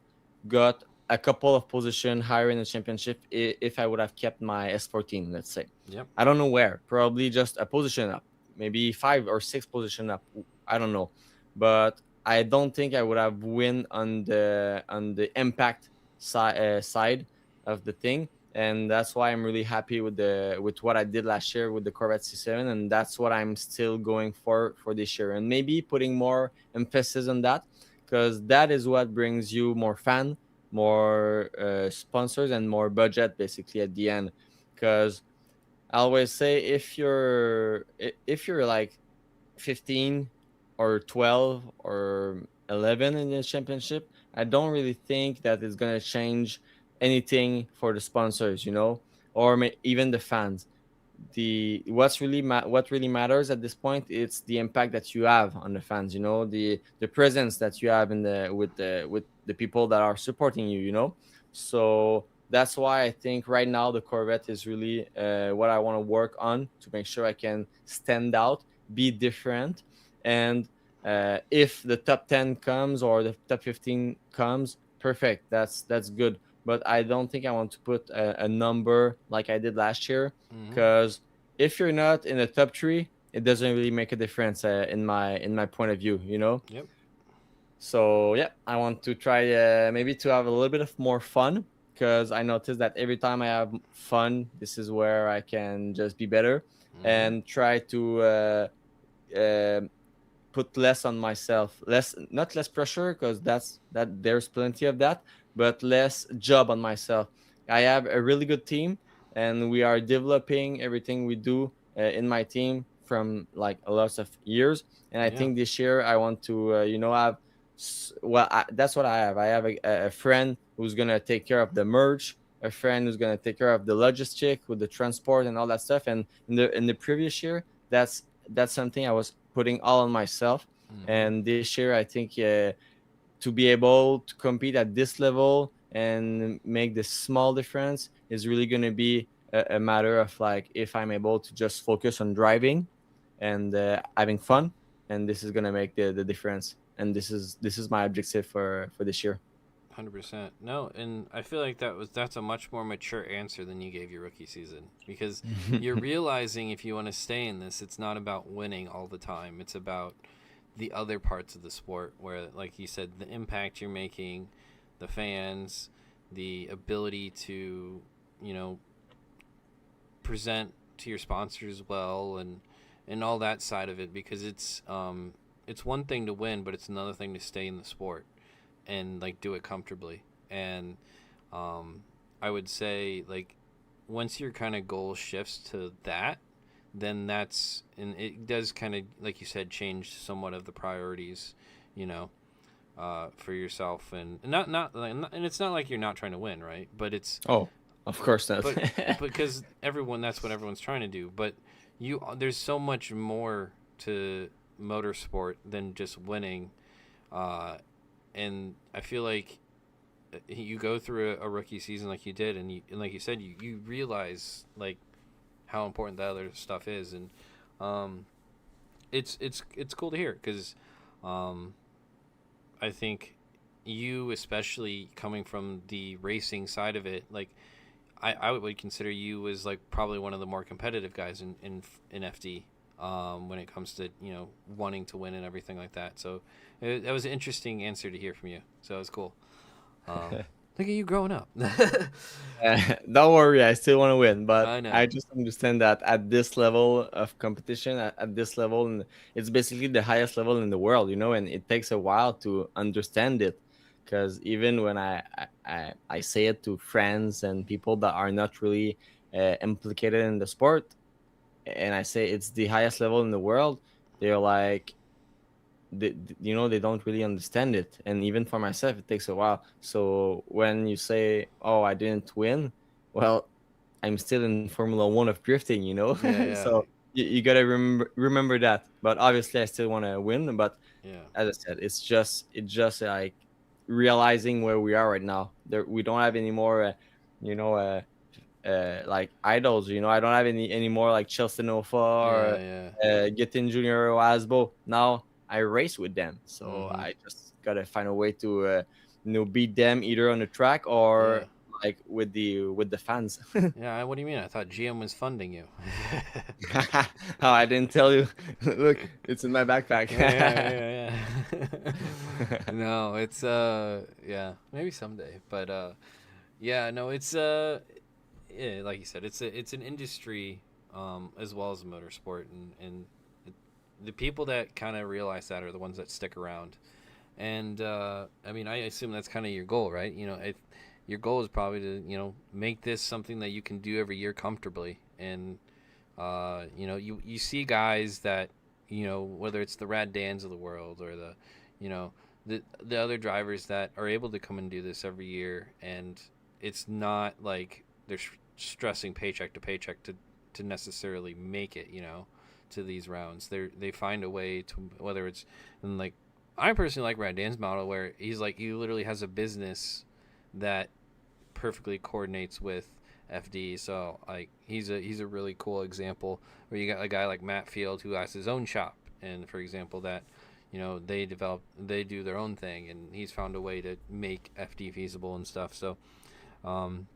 got a couple of position higher in the championship if I would have kept my S14. Let's say, Yep. I don't know where, probably just a position up, maybe 5 or 6 position up. I don't know, but I don't think I would have win on the impact side of the thing, and that's why I'm really happy with what I did last year with the Corvette C7, and that's what I'm still going for this year, and maybe putting more emphasis on that because that is what brings you more fan, more sponsors, and more budget basically at the end. Because I always say if you're like 15 or 12 or 11 in the championship, I don't really think that it's going to change anything for the sponsors, or even the fans. What really matters at this point, it's the impact that you have on the fans, the presence that you have in the with the people that are supporting you. So that's why I think right now the Corvette is really what I want to work on to make sure I can stand out, be different, and if the top 10 comes or the top 15 comes, perfect, that's good. But I don't think I want to put a number like I did last year, Mm-hmm. because if you're not in the top three, it doesn't really make a difference in my point of view. Yep. So yeah, I want to try maybe to have a little bit of more fun, because I noticed that every time I have fun, this is where I can just be better, Mm-hmm. and try to uh, put less on myself, less, not less pressure, because there's plenty of that, but less job on myself. I have a really good team, and we are developing everything we do in my team from like a lot of years. And I Yeah. think this year I want to have well, that's what I have. I have a friend who's gonna take care of the merch, a friend who's gonna take care of the logistic with the transport and all that stuff. And in the previous year, that's something I was putting all on myself. Mm-hmm. And this year, I think to be able to compete at this level and make this small difference is really going to be a matter of like if I'm able to just focus on driving and having fun, and this is going to make the difference. And this is my objective for this year. 100%. No, and I feel like that's a much more mature answer than you gave your rookie season, because you're realizing if you want to stay in this, it's not about winning all the time. It's about the other parts of the sport where, like you said, the impact you're making, the fans, the ability to, you know, present to your sponsors well, and all that side of it, because it's one thing to win, but it's another thing to stay in the sport and like do it comfortably. And I would say, like, once your kind of goal shifts to that, then that's, and it does kind of, like you said, change somewhat of the priorities, you know, for yourself. And and it's not like you're not trying to win, right? But it's Oh, of course not. but because everyone, that's what everyone's trying to do. But there's so much more to motorsport than just winning. uh, and I feel like you go through a rookie season like you did, and like you said, you realize like how important that other stuff is. And um, it's cool to hear, because um, I think you, especially coming from the racing side of it, like I would consider you as like probably one of the more competitive guys in FD, when it comes to, you know, wanting to win and everything like that. So that was an interesting answer to hear from you. So it was cool. Look at you growing up. Don't worry, I still want to win, but I know. I just understand that at this level of competition, at this level, and it's basically the highest level in the world, and it takes a while to understand it. Because even when I say it to friends and people that are not really implicated in the sport, and I say it's the highest level in the world, they're like, they don't really understand it. And even for myself, it takes a while. So when you say, oh, I didn't win, well, I'm still in Formula One of drifting, Yeah, yeah, so you gotta remember that. But obviously I still want to win. But yeah. as I said, it's just like realizing where we are right now. There, we don't have any more, you know, like idols. You know, I don't have any more like Chelsea Nova or Yeah, yeah. Getting Junior or Asbo. Now I race with them, so Mm-hmm. I just gotta find a way to beat them either on the track Yeah. or like with the fans. Yeah, what do you mean? I thought GM was funding you. Oh, I didn't tell you. Look, it's in my backpack. Yeah. No, it's yeah, maybe someday. But yeah, no, it's yeah, like you said, it's an industry as well as a motorsport, and it, the people that kind of realize that are the ones that stick around. And I mean, I assume that's kind of your goal, right? Your goal is probably to make this something that you can do every year comfortably. And you see guys that whether it's the Rad Dans of the world or you know the other drivers that are able to come and do this every year, and it's not like they're stressing paycheck to paycheck to necessarily make it, to these rounds. They find a way to, whether it's, and like I personally like Rad Dan's model where he literally has a business that perfectly coordinates with FD. So like he's a really cool example where you got a guy like Matt Field who has his own shop, and for example that they do their own thing, and he's found a way to make FD feasible and stuff. So um,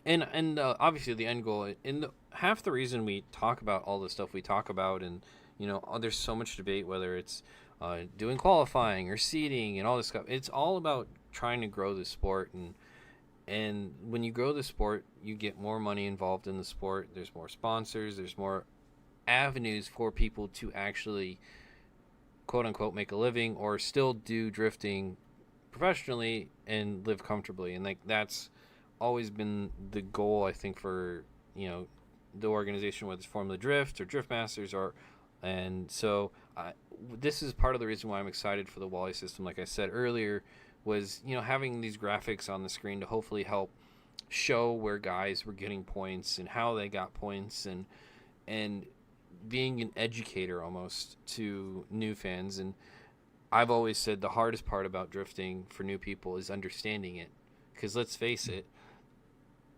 and obviously the end goal, and half the reason we talk about all the stuff we talk about, and there's so much debate whether it's doing qualifying or seeding and all this stuff. It's all about trying to grow the sport, and when you grow the sport, you get more money involved in the sport. There's more sponsors. There's more avenues for people to actually, quote unquote, make a living or still do drifting professionally and live comfortably. And like that's always been the goal, I think, for the organization, whether it's Formula Drift or Drift Masters, or and so this is part of the reason why I'm excited for the Wally system. Like I said earlier, was having these graphics on the screen to hopefully help show where guys were getting points and how they got points, and being an educator almost to new fans. And I've always said the hardest part about drifting for new people is understanding it, because let's face it,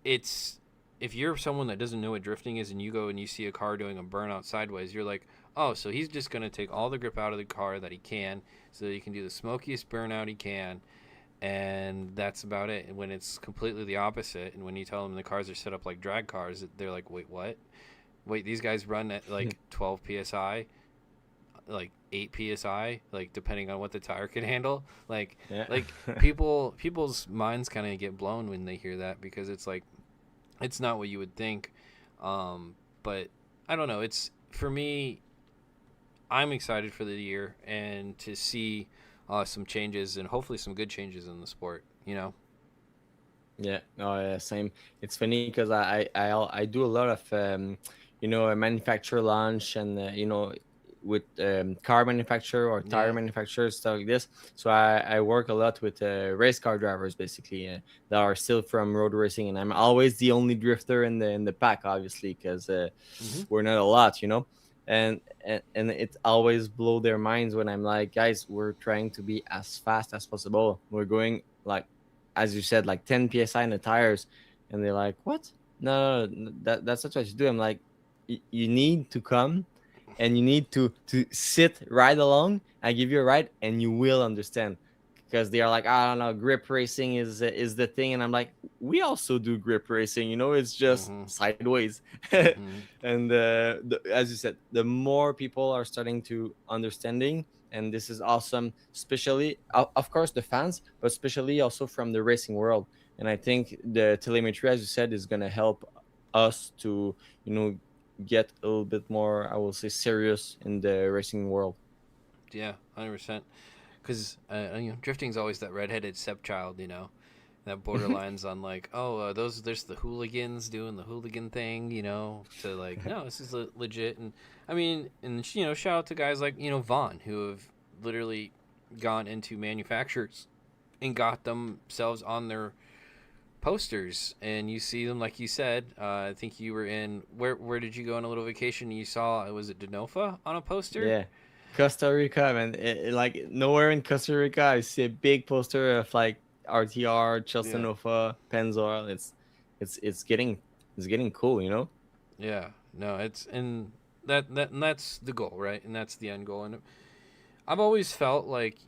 it's if you're someone that doesn't know what drifting is and you go and you see a car doing a burnout sideways, you're like, oh, so he's just going to take all the grip out of the car that he can so that he can do the smokiest burnout he can, and that's about it. And when it's completely the opposite, and when you tell them the cars are set up like drag cars, they're like, wait, what? Wait, these guys run at like 12 psi, like 8 psi, like depending on what the tire can handle. Like, Yeah. like people's minds kind of get blown when they hear that, because it's like it's not what you would think. But I don't know. It's for me. I'm excited for the year and to see some changes, and hopefully some good changes in the sport. Yeah, no, same. It's funny because I do a lot of a manufacturer launch and with car manufacturer or tire Yeah. manufacturers, stuff like this. So I work a lot with race car drivers basically that are still from road racing, and I'm always the only drifter in the pack, obviously, because Mm-hmm. we're not a lot, and it always blow their minds when I'm like, guys, we're trying to be as fast as possible. We're going like, as you said, like 10 psi in the tires, and they're like, what? No, that's not what you do. I'm like, you need to come and you need to sit right along. I give you a ride and you will understand, because they are like, I don't know, grip racing is the thing, and I'm like, we also do grip racing, it's just Mm-hmm. sideways. Mm-hmm. And as you said, the more people are starting to understanding, and this is awesome, especially of course the fans, but especially also from the racing world. And I think the telemetry, as you said, is going to help us to you know get a little bit more, I will say, serious in the racing world. Yeah, 100%. Because drifting's always that redheaded stepchild, that borderlines on like, oh, there's the hooligans doing the hooligan thing, to like, no, this is legit. And I mean, and shout out to guys like Vaughn, who have literally gone into manufacturers and got themselves on their posters, and you see them, like you said. I think you were in, where did you go on a little vacation and you saw, was it Denofa on a poster? Yeah. Costa Rica, man. Like nowhere in Costa Rica, I see a big poster of like RTR, Yeah. Cheltenova, Pennzoil. It's getting it's getting cool, you know. Yeah. No, it's and that's the goal, right? And that's the end goal. And I've always felt like,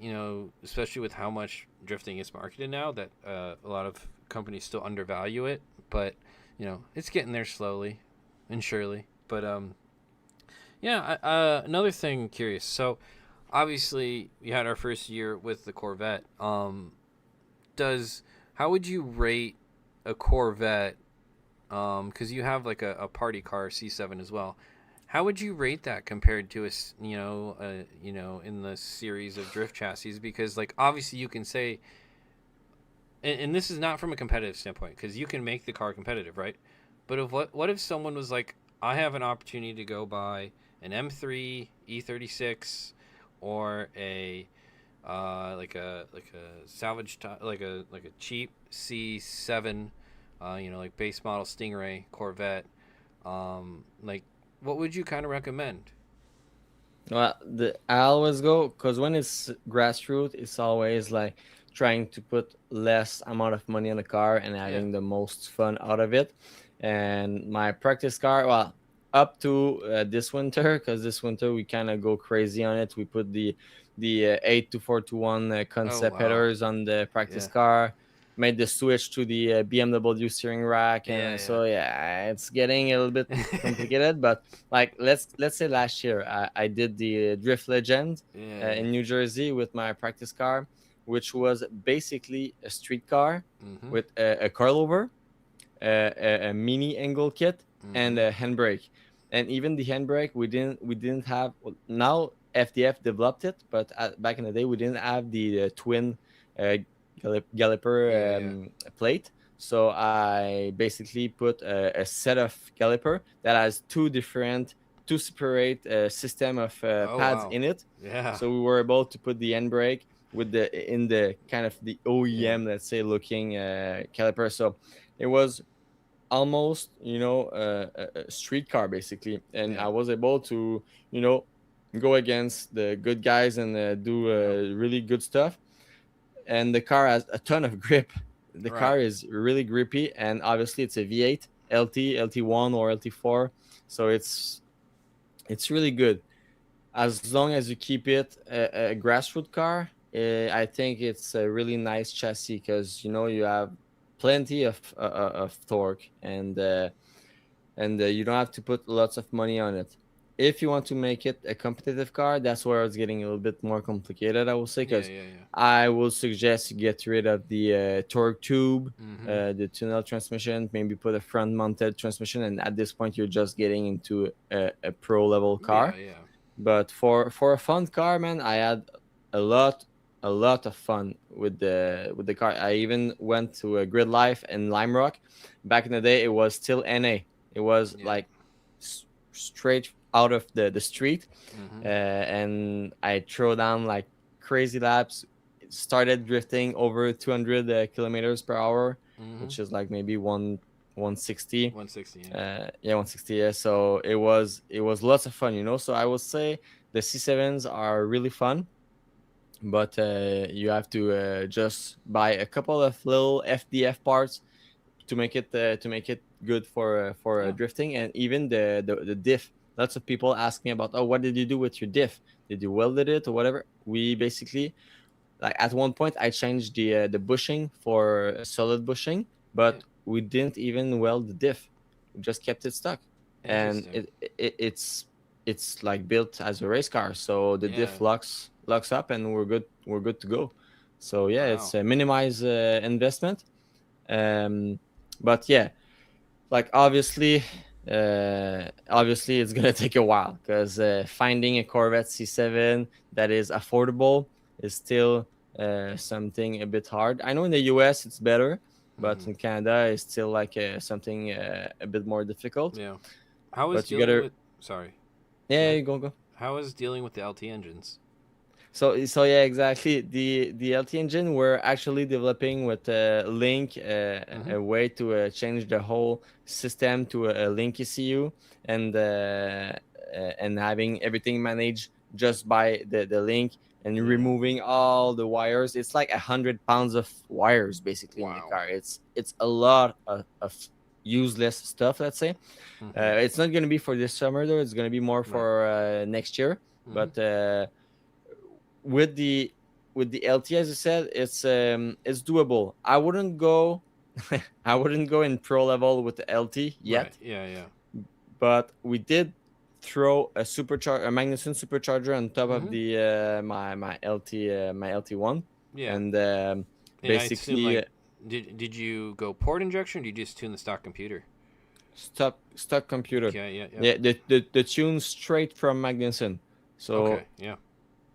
especially with how much drifting is marketed now, that a lot of companies still undervalue it. But it's getting there slowly and surely. But yeah. Another thing, curious. So obviously, we had our first year with the Corvette. Does How would you rate a Corvette? Because you have like a party car C7 as well. How would you rate that compared to in the series of drift chassis? Because like obviously you can say, and this is not from a competitive standpoint, because you can make the car competitive, right? But what if someone was like, I have an opportunity to go buy an M3 E36 or a like a salvage like a cheap C7, like base model Stingray Corvette. Like, what would you kind of recommend? Well, I always go because when it's grassroots, it's always like trying to put less amount of money on the car and Yeah. having the most fun out of it. And my practice car, well, up to this winter, because this winter we kind of go crazy on it. We put the 82421 Oh concept wow. headers on the practice Yeah. car, made the switch to the BMW steering rack, Yeah. and Yeah. so yeah, it's getting a little bit complicated, but like let's say last year I did the drift legend Yeah. Yeah. in New Jersey with my practice car, which was basically a street car Mm-hmm. with a coilover, a mini angle kit, and Mm-hmm. a handbrake. And even the handbrake we didn't have. Well, now FDF developed it, but back in the day we didn't have the twin uh, Yeah. galliper Yeah. plate. So I basically put a set of caliper that has two separate system of Oh pads wow. in it. Yeah. So we were able to put the handbrake with the kind of the Yeah. OEM, let's say, looking caliper. So it was almost a street car basically, and Yeah. I was able to you know go against the good guys and do Yeah. really good stuff. And the car has a ton of grip. The Right. car is really grippy, and obviously it's a V8 LT1 or LT4, so it's really good as long as you keep it a grassroots car. I think it's a really nice chassis because you have plenty of torque, and you don't have to put lots of money on it. If you want to make it a competitive car, that's where it's getting a little bit more complicated, I will say, Yeah. because Yeah. Yeah. I will suggest you get rid of the torque tube, Mm-hmm. the tunnel transmission, maybe put a front mounted transmission, and at this point, you're just getting into a pro level Yeah. car. Yeah. But for a fun car, man, I had a lot a lot of fun with the car. I even went to a Grid Life in Lime Rock. Back in the day, it was still NA. It was Yeah. like straight out of the street, Mm-hmm. and I throw down like crazy laps. Started drifting over 200 kilometers per hour, Mm-hmm. which is like maybe 160. 160. Yeah. Yeah, 160. Yeah, so it was lots of fun, so I would say the C7s are really fun, but you have to just buy a couple of little FDF parts to make it good for Yeah. drifting. And even the diff. Lots of people ask me about, oh, what did you do with your diff? Did you welded it or whatever? We basically, like, at one point I changed the bushing for a solid bushing, Yeah. but we didn't even weld the diff. We just kept it stuck, and Interesting. it's like built as a race car, so the Yeah. diff locks up, and we're good to go. So yeah, Wow. it's a minimize investment. um but yeah, like, obviously it's gonna take a while, because finding a Corvette C7 that is affordable is still something a bit hard. I know in the US it's better, but Mm-hmm. in Canada it's still like something a bit more difficult. Yeah. How is But you dealing gotta, with? Sorry. Go yeah, ahead. go. How is dealing with the LT engines? So yeah, exactly. The LT engine we're actually developing with Link, Mm-hmm. a way to change the whole system to a Link ECU, and having everything managed just by the link and Yeah. removing all the wires. It's like 100 pounds of wires basically in the Wow. car. It's a lot of useless stuff, let's say. Mm-hmm. It's not going to be for this summer though. It's going to be more Right. for next year. Mm-hmm. But with the LT, as you said, it's doable. I wouldn't go I wouldn't go in pro level with the LT Right. yet, Yeah. Yeah. but we did throw a Magnuson supercharger on top of Mm-hmm. the my LT my LT1, Yeah. and And I assume basically like, did you go port injection? Or did you just tune the stock computer? stock computer. Yeah. Yeah. Yeah. Yeah, the tune straight from Magnuson. So Okay. Yeah.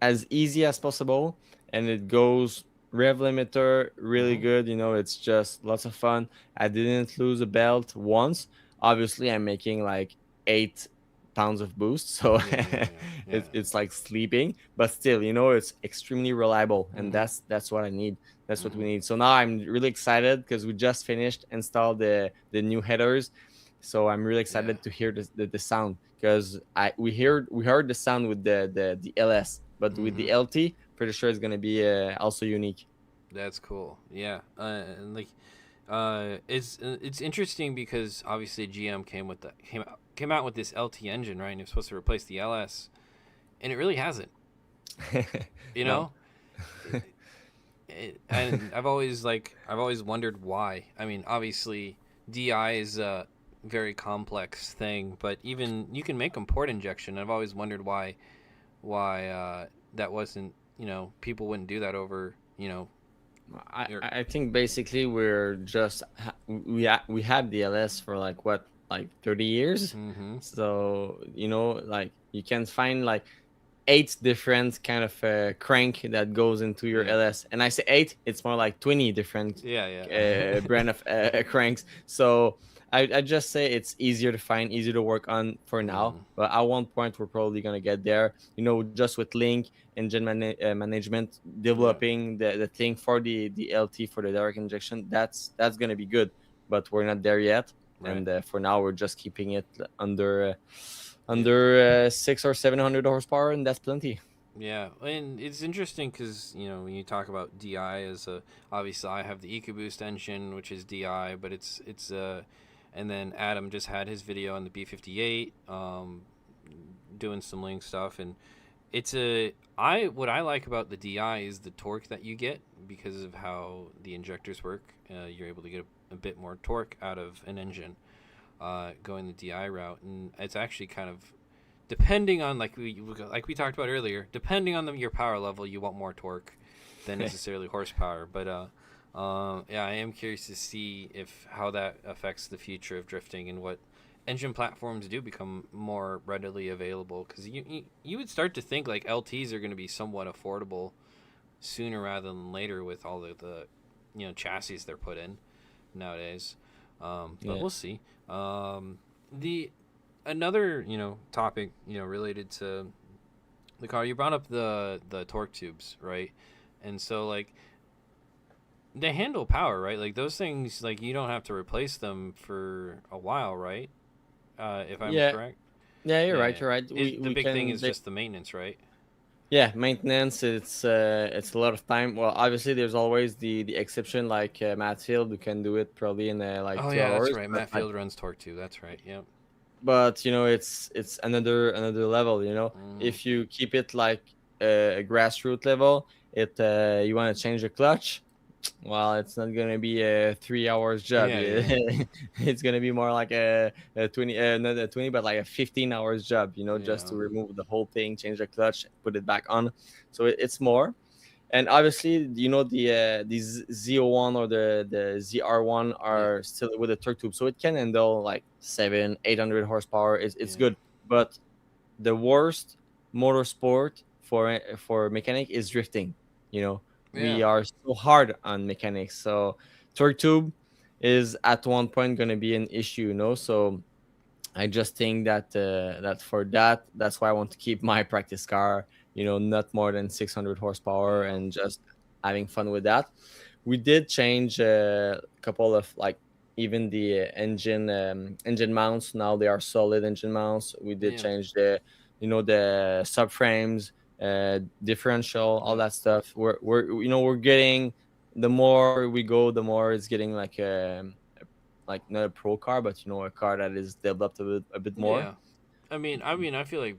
as easy as possible, and it goes rev limiter really Mm-hmm. good. It's just lots of fun. I didn't lose a belt once. Obviously, I'm making like 8 pounds of boost, so Yeah. Yeah. Yeah. Yeah. it's like sleeping, but still, it's extremely reliable, and Mm-hmm. that's what I need. That's what we Mm-hmm. need. So now I'm really excited because we just finished install the new headers. So I'm really Yeah. excited to hear the sound, because I we heard the sound with the LS, but with Mm-hmm. the LT, pretty sure it's gonna be also unique. That's cool. Yeah. And like, it's interesting because obviously GM came out with this LT engine, right? And it was supposed to replace the LS, and it really hasn't. You No. know, and I've always wondered why. I mean, obviously DI is a very complex thing, but even you can make them port injection. I've always wondered why that wasn't, people wouldn't do that over, I your. I think basically we're just we had the LS for like what, like 30 years. Mm-hmm. So like you can find like 8 different kind of crank that goes into your Yeah. LS, and I say 8, it's more like 20 different Yeah. Yeah. brand of cranks. So I just say it's easier to find, easier to work on for now, Mm-hmm. but at one point we're probably gonna get there. Just with Link engine management, Yeah. developing the thing for the LT for the direct injection. That's gonna be good, but we're not there yet. Right. And for now we're just keeping it under Yeah. 600 or 700 horsepower, and that's plenty. Yeah, and it's interesting because when you talk about DI as a, obviously I have the EcoBoost engine, which is DI, but and then Adam just had his video on the B58, doing some link stuff, and it's a I what I like about the DI is the torque that you get because of how the injectors work. You're able to get a bit more torque out of an engine, going the DI route, and it's actually kind of depending on like we talked about earlier, depending on your power level, you want more torque than necessarily horsepower. But yeah, I am curious to see if how that affects the future of drifting and what engine platforms do become more readily available. Because you would start to think like LTs are going to be somewhat affordable sooner rather than later with all the chassis they're put in nowadays. But Yeah. we'll see. The another topic related to the car, you brought up the torque tubes, right? And so like they handle power, right? Like those things, like you don't have to replace them for a while, right? If I'm Yeah. correct. Yeah, you're Yeah, right. yeah. You're right. Is We the we big thing can is just the maintenance, right? Yeah, maintenance. It's a lot of time. Well, obviously there's always the exception, like Mattfield, who can do it probably in like Oh two yeah, that's hours. right. But Matt Field runs torque too. That's right. Yep. it's another level. Mm, If you keep it like a grassroots level, you want to change the clutch. Well, it's not gonna be a 3 hours job. yeah, yeah, It's gonna be more like a 20, not a 20, but like a 15 hours job. Just yeah, to remove the whole thing, change the clutch, put it back on. So it's more. And obviously, the Z01 or the ZR1 yeah, are still with a torque tube, so it can handle like 700-800 horsepower. It's yeah, good, but the worst motorsport for mechanic is drifting. We yeah, are so hard on mechanics, so torque tube is at one point going to be an issue. So I just think that for that's why I want to keep my practice car, not more than 600 horsepower, yeah, and just having fun with that. We did change a couple of, like, even the engine mounts. Now they are solid engine mounts. We did yeah. change the the subframes, differential, all Yep. that stuff. We're getting, the more we go, the more it's getting like like not a pro car, but a car that is developed a bit more. Yeah. I feel like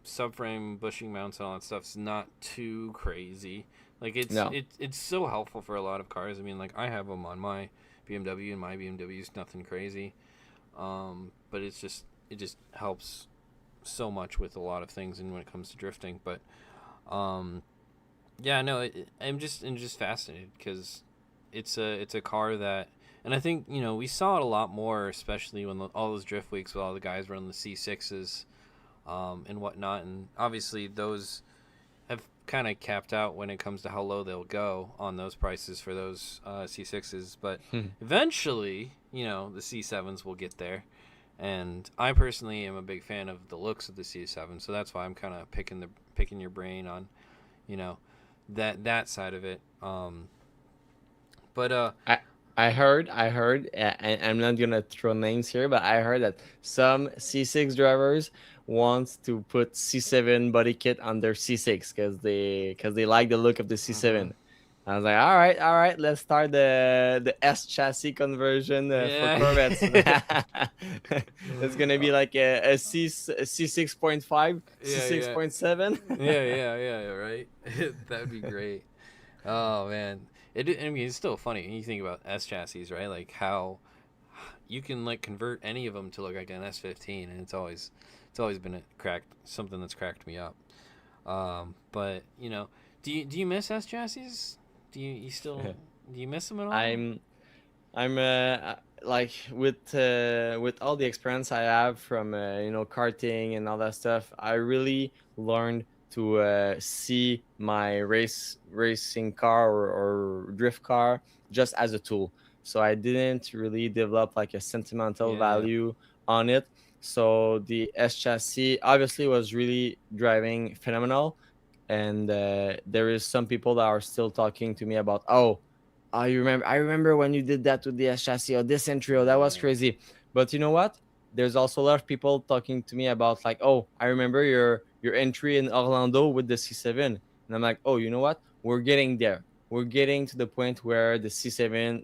subframe bushing mounts and all that stuff's not too crazy. Like No. it's so helpful for a lot of cars. Like I have them on my BMW, and my BMW is nothing crazy. But it just helps so much with a lot of things, and when it comes to drifting. But um, yeah, no, I'm just fascinated because it's a car that, and I think we saw it a lot more, especially when all those drift weeks with all the guys running the C6s, and whatnot, and obviously those have kind of capped out when it comes to how low they'll go on those prices for those C6s, but eventually, the C7s will get there. And I personally am a big fan of the looks of the C7, so that's why I'm kind of picking your brain on, you know, that side of it. But I heard, and I'm not gonna throw names here, but I heard that some C6 drivers want to put C7 body kit on their C6 because they like the look of the mhm. C7. I was like, all right, let's start the S chassis conversion for Corvettes. Yeah, It's gonna be like a C6.5, yeah, C six yeah, point seven. yeah. Right, that would be great. Oh man, it's still funny when you think about S chassis, right? Like how you can like convert any of them to look like an S15, and it's always been a cracked something that's cracked me up. But do you miss S chassis? You still do you miss them at all? I'm I'm like with all the experience I have from karting and all that stuff. I really learned to see my racing car or drift car just as a tool. So I didn't really develop like a sentimental Yeah, value on it. So the S chassis obviously was really driving phenomenal, and there is some people that are still talking to me about, oh, I remember when you did that with the S chassis or this intro, that was yeah, crazy. But you know what? There's also a lot of people talking to me about like, oh, I remember your entry in Orlando with the C7, and I'm like, oh, you know what? We're getting there. We're getting to the point where the C7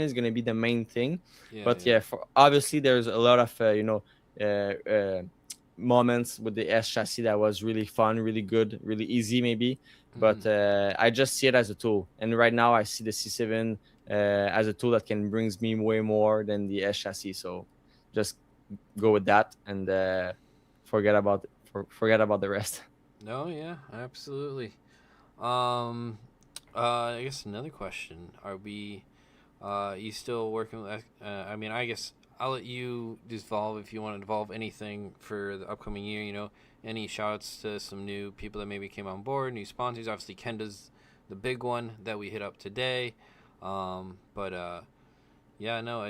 is gonna be the main thing. yeah, But yeah. yeah, for obviously there's a lot of uh, uh, moments with the S chassis that was really fun, really good, really easy maybe. Mm. But I just see it as a tool, and right now I see the C7 as a tool that can brings me way more than the S chassis. So just go with that and forget about the rest. No, yeah, absolutely. I guess another question: Are we? You still working with? I guess I'll let you devolve if you want to devolve anything for the upcoming year. Any shouts to some new people that maybe came on board, new sponsors. Obviously, Kenda's the big one that we hit up today. But yeah, no,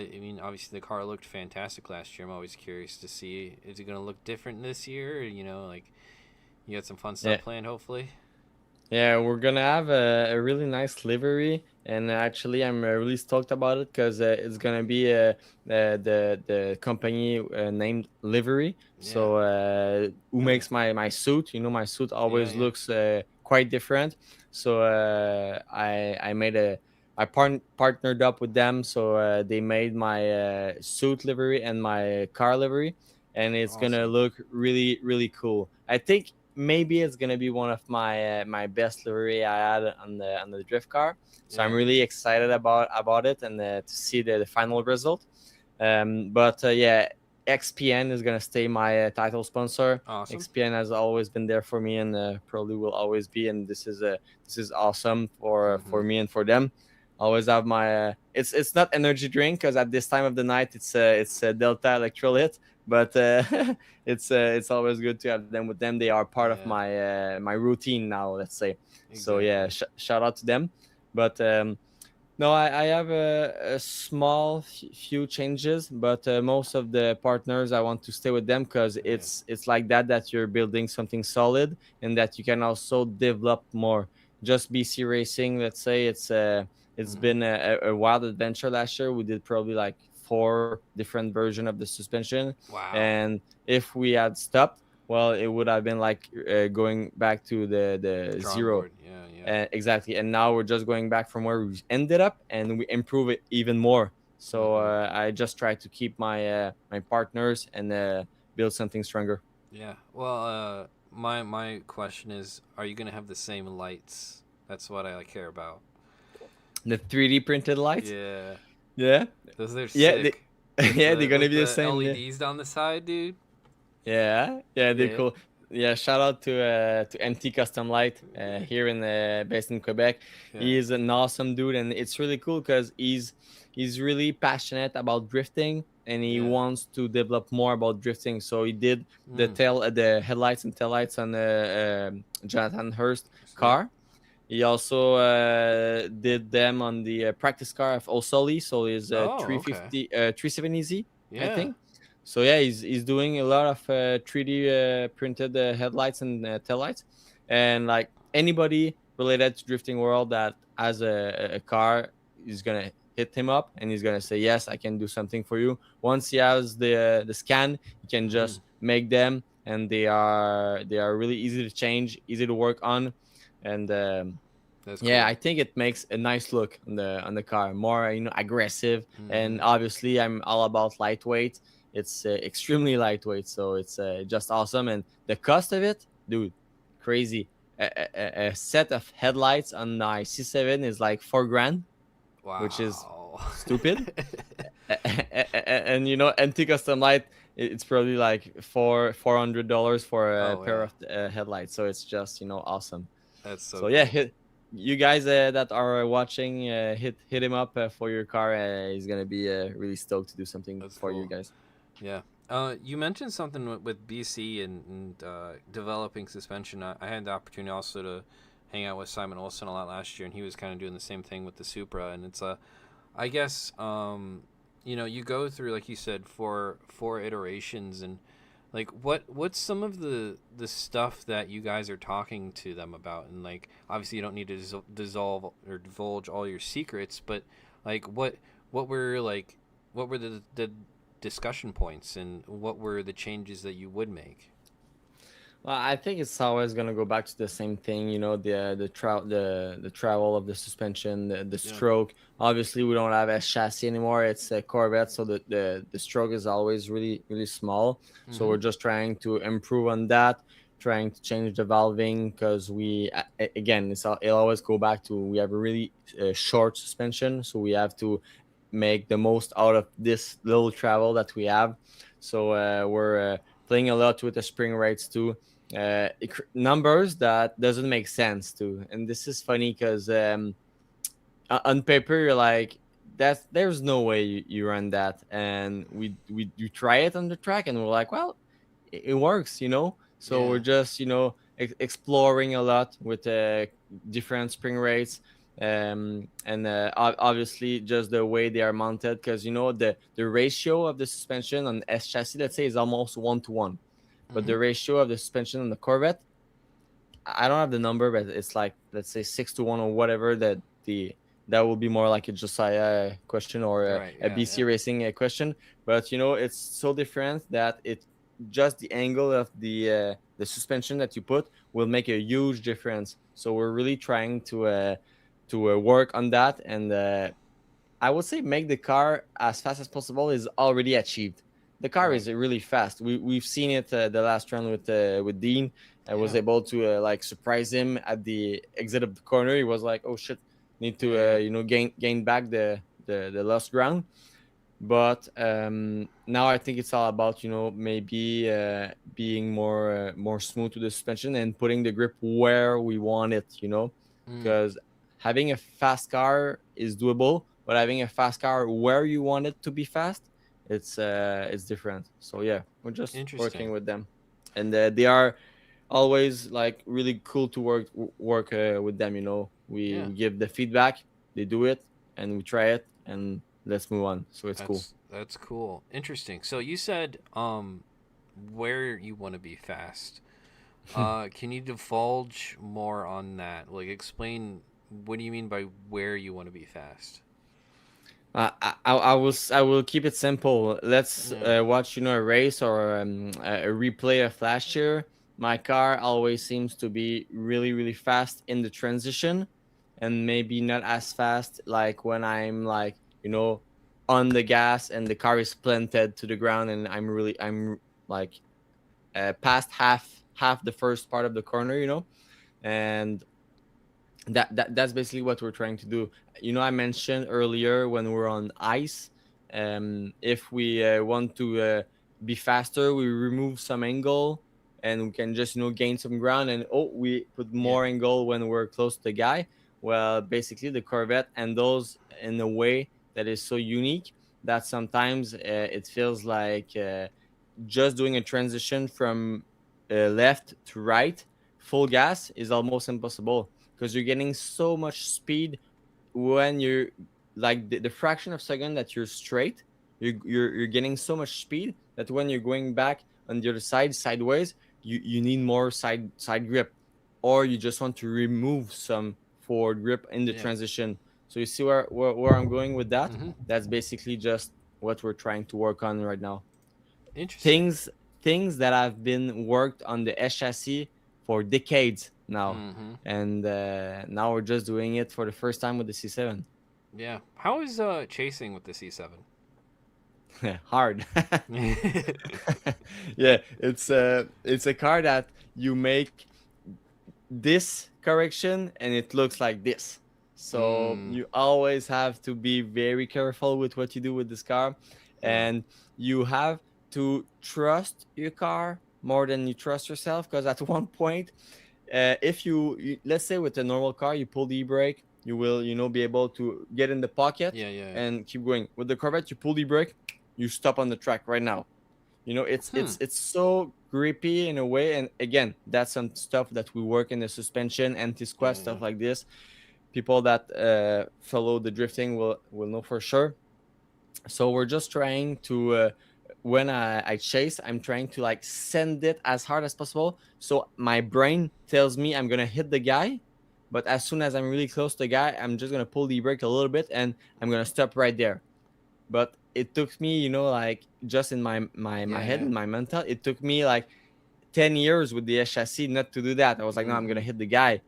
obviously the car looked fantastic last year. I'm always curious to see, is it going to look different this year? Or, like you got some fun stuff Yeah, planned, hopefully. yeah, we're gonna have a really nice livery, and actually, I'm really stoked about it because it's gonna be the company named Livery. Yeah, So, who makes my suit? My suit yeah, always yeah. looks quite different. So, I partnered up with them, so they made my suit livery and my car livery, and it's gonna Awesome. look really really cool. I think maybe it's gonna be one of my best livery I had on the drift car. So I'm Yeah, really excited about it and to see the final result. But yeah, XPN is gonna stay my title sponsor. awesome. XPN has always been there for me and probably will always be. And this is awesome Mm-hmm. for me and for them. Always have my it's not energy drink because at this time of the night it's Delta electrolyte, but it's always good to have them with them. They are part of Yeah, my routine now, let's say. So yeah, exactly. shout out to them. But no, I have a small few changes, but most of the partners I want to stay with them because Yeah. it's like that you're building something solid and that you can also develop more. Just BC Racing, let's say it's Mm-hmm. been a wild adventure last year. We did probably like four different version of the suspension, Wow. and if we had stopped, well, it would have been like going back to the Drawing zero. board. Yeah, yeah. Exactly. And now we're just going back from where we ended up, and we improve it even more. So Mm-hmm. I just try to keep my partners and build something stronger. Yeah. Well, my question is, are you gonna have the same lights? That's what I care about. The 3D printed lights. Yeah. Yeah. Those are Yeah. sick. With Yeah, they're the gonna be the same. Yeah. LEDs down the side, dude. Yeah, yeah, they're Yeah. cool. Yeah, shout out to MT Custom Light here in based in Quebec. Yeah. He's an awesome dude, and it's really cool because he's really passionate about drifting, and he Yeah. wants to develop more about drifting. So he did Mm. the headlights and taillights on the Jonathan Hurst Sweet. car. He also did them on the practice car of Osoli, so his Oh, okay. 350 370Z, I Yeah. think. So yeah, he's doing a lot of 3D printed headlights and taillights, and like anybody related to drifting world that has a car is gonna hit him up, and he's gonna say yes, I can do something for you. Once he has the scan, he can Mm-hmm. just make them, and they are really easy to change, easy to work on, and That's yeah, cool. I think it makes a nice look on the car, more aggressive. Mm-hmm. And obviously, I'm all about lightweight. It's extremely lightweight, so it's just awesome. And the cost of it, dude, crazy. A set of headlights on my C7 is like 4 grand, which is Wow. stupid. And NT custom light, it's probably like $400 for a Oh pair yeah. of headlights. So it's just awesome. That's so So yeah, cool. you guys that are watching, hit him up for your car. He's gonna be really stoked to do something That's for you cool. guys. Yeah. You mentioned something with BC and developing suspension. I had the opportunity also to hang out with Simon Olsen a lot last year, and he was kind of doing the same thing with the Supra. And it's I guess, you go through, like you said, four iterations, and like what's some of the stuff that you guys are talking to them about, and like obviously you don't need to dissolve or divulge all your secrets, but like what were like what were the discussion points, and what were the changes that you would make? Well, I think it's always gonna go back to the same thing, the travel of the suspension, the Yeah. stroke. Obviously, we don't have a chassis anymore. It's a Corvette, so the stroke is always really really small. So Mm-hmm. we're just trying to improve on that, trying to change the valving because again, it'll always go back to we have a really short suspension, so we have to make the most out of this little travel that we have. So we're playing a lot with the spring rates too, numbers that doesn't make sense too. And this is funny because on paper you're like, there's no way you run that, and we you try it on the track and we're like, well, it works, so we're Yeah. just exploring a lot with different spring rates, and obviously just the way they are mounted, because the ratio of the suspension on S chassis, let's say, is almost 1 to 1, but Mm-hmm. the ratio of the suspension on the Corvette, I don't have the number, but it's like, let's say, 6 to 1 or whatever. That will be more like a Josiah question or Right. a Yeah. BC Yeah. Racing question. But it's so different that it just the angle of the suspension that you put will make a huge difference. So we're really trying to work on that, and I would say make the car as fast as possible is already achieved. The car Right. is really fast. We've seen it the last run with Dean. I was Yeah. able to like surprise him at the exit of the corner. He was like, "Oh shit, need to Yeah. gain back the lost ground." But now I think it's all about maybe being more smooth to the suspension and putting the grip where we want it. Mm. Because having a fast car is doable, but having a fast car where you want it to be fast, it's different. So yeah, we're just working Interesting. with them, and they are always like really cool to work with them. We Yeah. give the feedback, they do it, and we try it, and let's move on. So it's cool. That's cool. Interesting. So you said where you want to be fast. Can you divulge more on that? Like explain what do you mean by where you want to be fast? I will keep it simple. Let's Yeah. watch, a race or a replay of last year. My car always seems to be really, really fast in the transition, and maybe not as fast like when I'm like, on the gas and the car is planted to the ground, and I'm like past half the first part of the corner, and that's basically what we're trying to do. I mentioned earlier when we're on ice, if we want to be faster, we remove some angle and we can just gain some ground, and we put Yeah. more angle when we're close to the guy. Well, basically the Corvette and those in a way that is so unique that sometimes it feels like just doing a transition from left to right full gas is almost impossible, because you're getting so much speed when you're like the fraction of second that you're straight. You're getting so much speed that when you're going back on the other side sideways, you need more side grip, or you just want to remove some forward grip in the Yeah. transition. So you see where I'm going with that. Mm-hmm. That's basically just what we're trying to work on right now. Interesting. Things that have been worked on the S chassis for decades now, Mm-hmm. and now we're just doing it for the first time with the C7. Yeah. How is chasing with the C7? Hard. Yeah, it's a car that you make this correction and it looks like this. So mm. you always have to be very careful with what you do with this car, Yeah. and you have to trust your car more than you trust yourself, because at one point, if let's say with a normal car you pull the e-brake, you will be able to get in the pocket Yeah. Yeah. and keep going. With the Corvette, you pull the brake, you stop on the track right now. It's Hmm. so grippy in a way, and again, that's some stuff that we work in the suspension, Yeah. anti-squat, Yeah. stuff like this. People that follow the drifting will know for sure. So we're just trying to when I chase, I'm trying to like send it as hard as possible, so my brain tells me I'm gonna hit the guy, but as soon as I'm really close to the guy, I'm just gonna pull the brake a little bit and I'm gonna stop right there. But it took me, like just in my Yeah. head, Yeah. in my mental, it took me like 10 years with the chassis not to do that. I was like, no, I'm Mm-hmm. gonna hit the guy.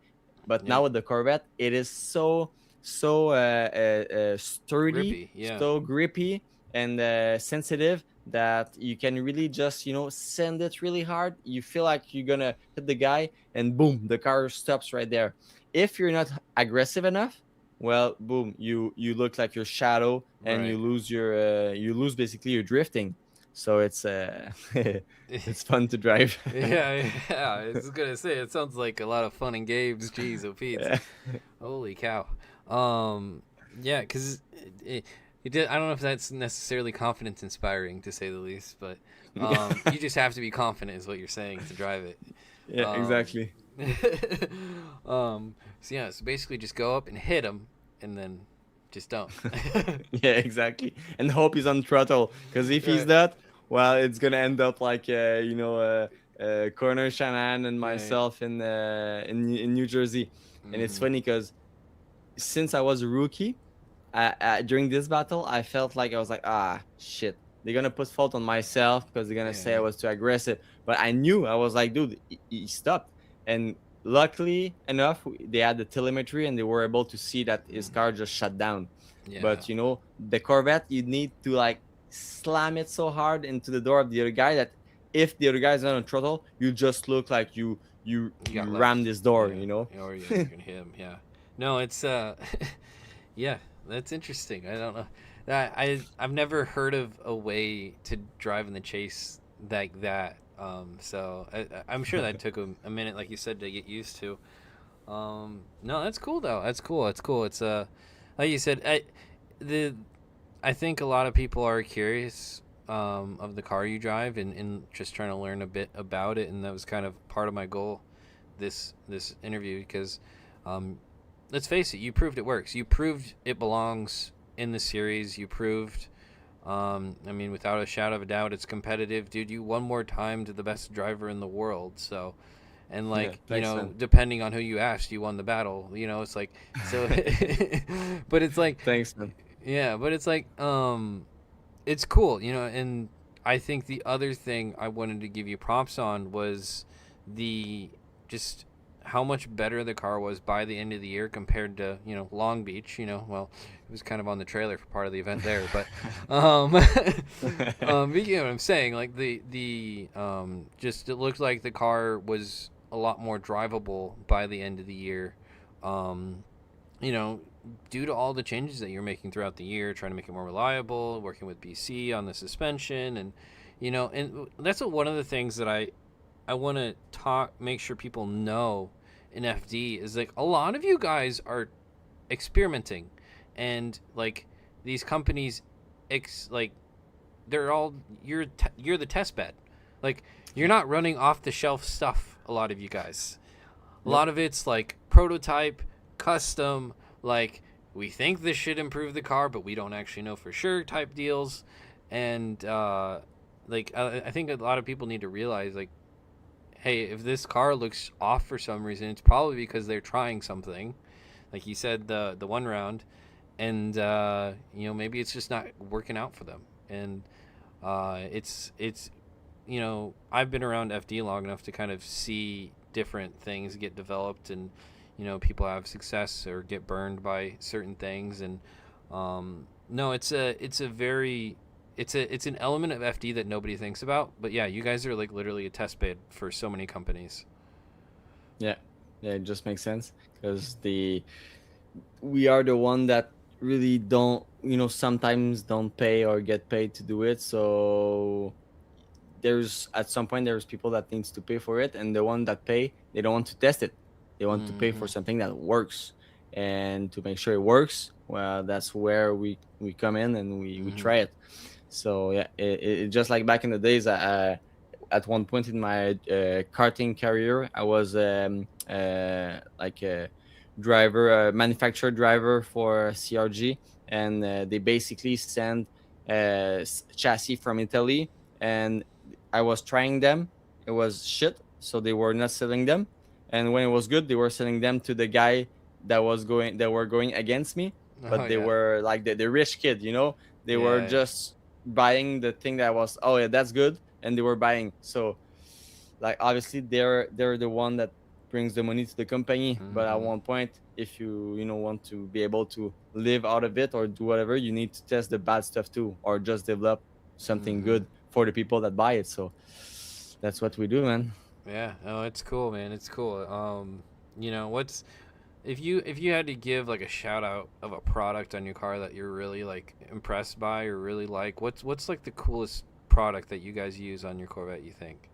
But Yeah. now with the Corvette, it is so sturdy, Grippy. Yeah. so grippy, and sensitive that you can really just send it really hard. You feel like you're gonna hit the guy, and boom, the car stops right there. If you're not aggressive enough, well, boom, you look like your shadow, and Right. you lose basically your drifting. So it's it's fun to drive. Yeah, yeah. I was gonna say it sounds like a lot of fun and games. Jeez, oh Pete, Yeah. holy cow. Um, yeah, because it did. I don't know if that's necessarily confidence inspiring to say the least, but you just have to be confident, is what you're saying, to drive it. Yeah, Um, exactly. so yeah, so basically just go up and hit him, and then just don't. Yeah, exactly. And hope he's on throttle, because if he's Right. not, well, it's gonna end up like Corner Shannon and Yeah. Yeah. myself in New Jersey. And it's Mm-hmm. funny because since I was a rookie, during this battle, I felt like I was like, shit, they're gonna put fault on myself because they're gonna Yeah. say I Yeah. was too aggressive. But I knew, I was like, dude, he stopped, and luckily enough, they had the telemetry and they were able to see that his Mm. car just shut down. Yeah. But the Corvette, you need to like slam it so hard into the door of the other guy that if the other guy is not on throttle, you just look like You got you left. rammed this door. Yeah. Or yeah, you're gonna hit him. Yeah. No, it's yeah, that's interesting. I don't know. I've never heard of a way to drive in the chase like that. So I'm sure that took a minute, like you said, to get used to. No, that's cool though. That's cool. That's cool. It's like you said, the I think a lot of people are curious of the car you drive, and just trying to learn a bit about it, and that was kind of part of my goal this interview, because um, let's face it, you proved it works. You proved it belongs in the series. You proved, I mean, without a shadow of a doubt, it's competitive, dude. You one more time to the best driver in the world. So, and Yeah, like, thanks, man. depending on who you asked, you won the battle. It's like so, but it's like Thanks, man. Yeah, but it's like it's cool, and I think the other thing I wanted to give you props on was the just how much better the car was by the end of the year compared to, Long Beach, well, it was kind of on the trailer for part of the event there, but um but you know what I'm saying, like the just it looked like the car was a lot more drivable by the end of the year. Um you know, due to all the changes that you're making throughout the year, trying to make it more reliable, working with BC on the suspension, and and that's one of the things that I want to make sure people know in FD is like a lot of you guys are experimenting, and like these companies, like they're all you're the test bed, like you're not running off the shelf stuff. A lot of you guys, a Nope. lot of it's like prototype, custom, like we think this should improve the car, but we don't actually know for sure type deals. And like I think a lot of people need to realize like, hey, if this car looks off for some reason, it's probably because they're trying something. Like you said, the one round, and maybe it's just not working out for them. And it's I've been around FD long enough to kind of see different things get developed, and people have success or get burned by certain things. And no, it's a very it's an element of FD that nobody thinks about. But yeah, you guys are like literally a test bed for so many companies. Yeah, yeah, it just makes sense because the we are the one that really don't, sometimes don't pay or get paid to do it. So there's at some point there's people that needs to pay for it, and the one that pay, they don't want to test it. They want to pay for Mm-hmm. something that works, and to make sure it works, well, that's where we come in and we Mm-hmm. try it. So yeah, it just like back in the days, at one point in my karting career, I was like a driver, a manufacturer driver for CRG, and they basically send chassis from Italy, and I was trying them. It was shit, so they were not selling them. And when it was good, they were selling them to the guy that were going against me. Oh But they yeah, were like the rich kid, They were yeah, yeah. just buying the thing that was, oh yeah, that's good, and they were buying. So like obviously they're the one that brings the money to the company. But at Mm-hmm. one point, if you want to be able to live out of it or do whatever, you need to test the bad stuff too, or just develop something Mm-hmm. good for the people that buy it. So that's what we do, man. Yeah, no, it's cool, man. It's cool. What's if you had to give like a shout out of a product on your car that you're really like impressed by or really like, what's like the coolest product that you guys use on your Corvette, you think?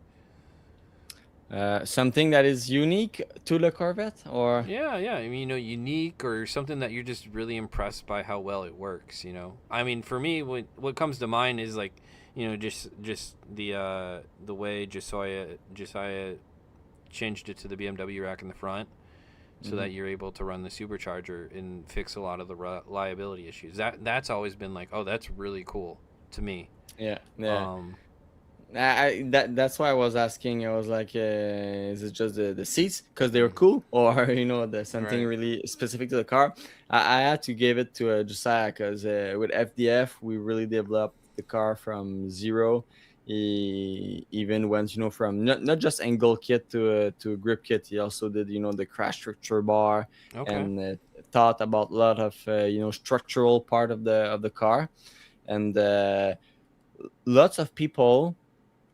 Something that is unique to the Corvette, or Yeah, yeah. I mean, unique or something that you're just really impressed by how well it works. I mean, for me, what comes to mind is like, just the way Josiah changed it to the BMW rack in the front, so Mhm. that you're able to run the supercharger and fix a lot of the reliability issues. That's always been like, oh, that's really cool to me. Yeah, yeah. Um, That's why I was asking. I was like, is it just the seats because they were mm, cool, or there's something right. really specific to the car? I had to give it to Josiah because with FDF we really developed the car from zero. He even went, from not just angle kit to grip kit. He also did, the crash structure bar, Okay. and thought about a lot of structural part of the car, and lots of people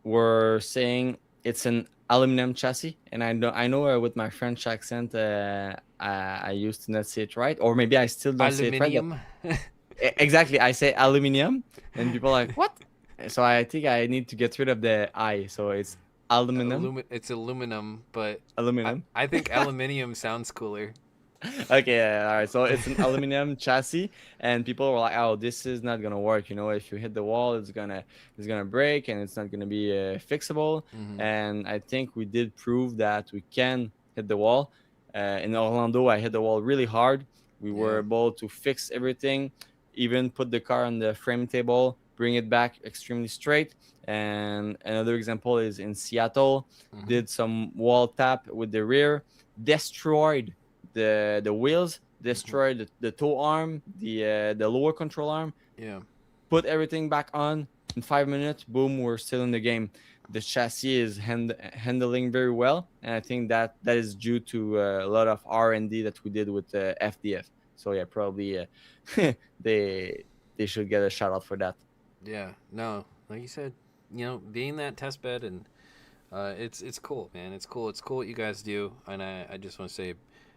were saying it's an aluminum chassis, and I know with my French accent, I used to not say it right, or maybe I still don't say it right. But Aluminium. exactly, I say aluminium, and people are like, what? So I think I need to get rid of the I, so it's aluminum. It's aluminum, but Aluminum. I think aluminium sounds cooler. Okay, yeah, all right. So it's an aluminum chassis, and people were like, "Oh, this is not gonna work. If you hit the wall, it's gonna break, and it's not gonna be fixable." Hmm. And I think we did prove that we can hit the wall. In Orlando, I hit the wall really hard. We were Yeah. able to fix everything, even put the car on the frame table, bring it back extremely straight. And another example is in Seattle, Hmm. did some wall tap with the rear, destroyed the wheels, Mm-hmm. destroy the toe arm, the lower control arm, Yeah. put everything back on in 5 minutes. Boom, we're still in the game. The chassis is handling very well, and I think that is due to a lot of R&D that we did with FDF. So yeah, probably they they should get a shout out for that. Yeah. No, like you said, being that test bed and it's cool, man. It's cool. It's cool what you guys do, and I just want to say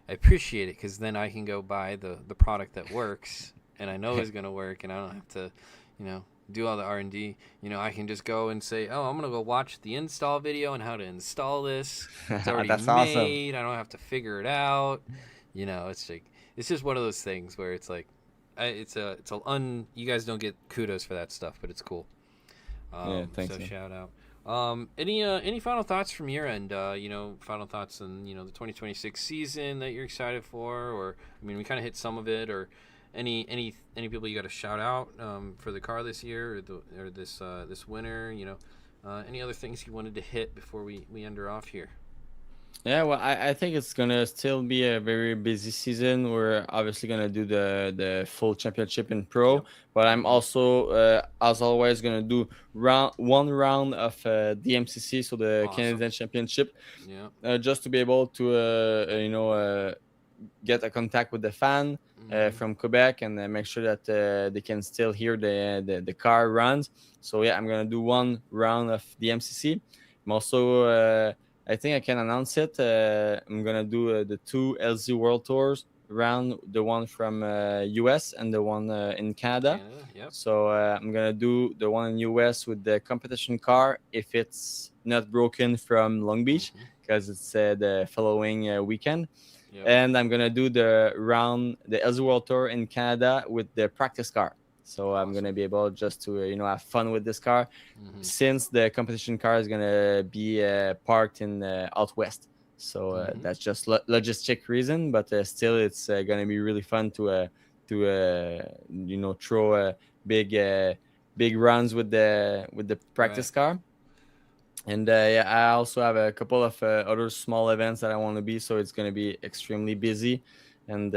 I appreciate it because then I can go buy the product that works and I know is gonna work, and I don't have to, you know, do all the R&D. I can just go and say, oh, I'm gonna go watch the install video on how to install this. It's already That's awesome. made. I don't have to figure it out. It's like it's just one of those things where it's like, you guys don't get kudos for that stuff, but it's cool. Yeah, So thanks. Man. shout out. Any final thoughts from your end? Final thoughts on the 2026 season that you're excited for, or I mean, we kind of hit some of it, or any people you got to shout out for the car this year or this winter. Any other things you wanted to hit before we end her off here? Yeah, well, I think it's gonna still be a very busy season. We're obviously gonna do the full championship in pro, Yep. but I'm Mm-hmm. also, as always, gonna do one round of DMCC, so the Awesome. Canadian Championship, Yeah. just to be able to get a contact with the fan Mm-hmm. from Quebec and make sure that they can still hear the car runs. So yeah, I'm gonna do one round of the MCC. I'm also I think I can announce it. I'm gonna do the two LZ World Tours round, the one from US and the one in Canada. Canada. Yep. So I'm gonna do the one in US with the competition car if it's not broken from Long Beach, Mm-hmm. because it's the following weekend. Yep. And I'm gonna do the LZ World Tour in Canada with the practice car. So I'm gonna Awesome. be able just to have fun with this car, Mm-hmm. since the competition car is gonna be parked in out west. So Mm-hmm. that's just logistic reason, but still it's gonna be really fun to throw big runs with the Right. practice car. And yeah, I also have a couple of other small events that I want to be, so it's gonna be extremely busy. And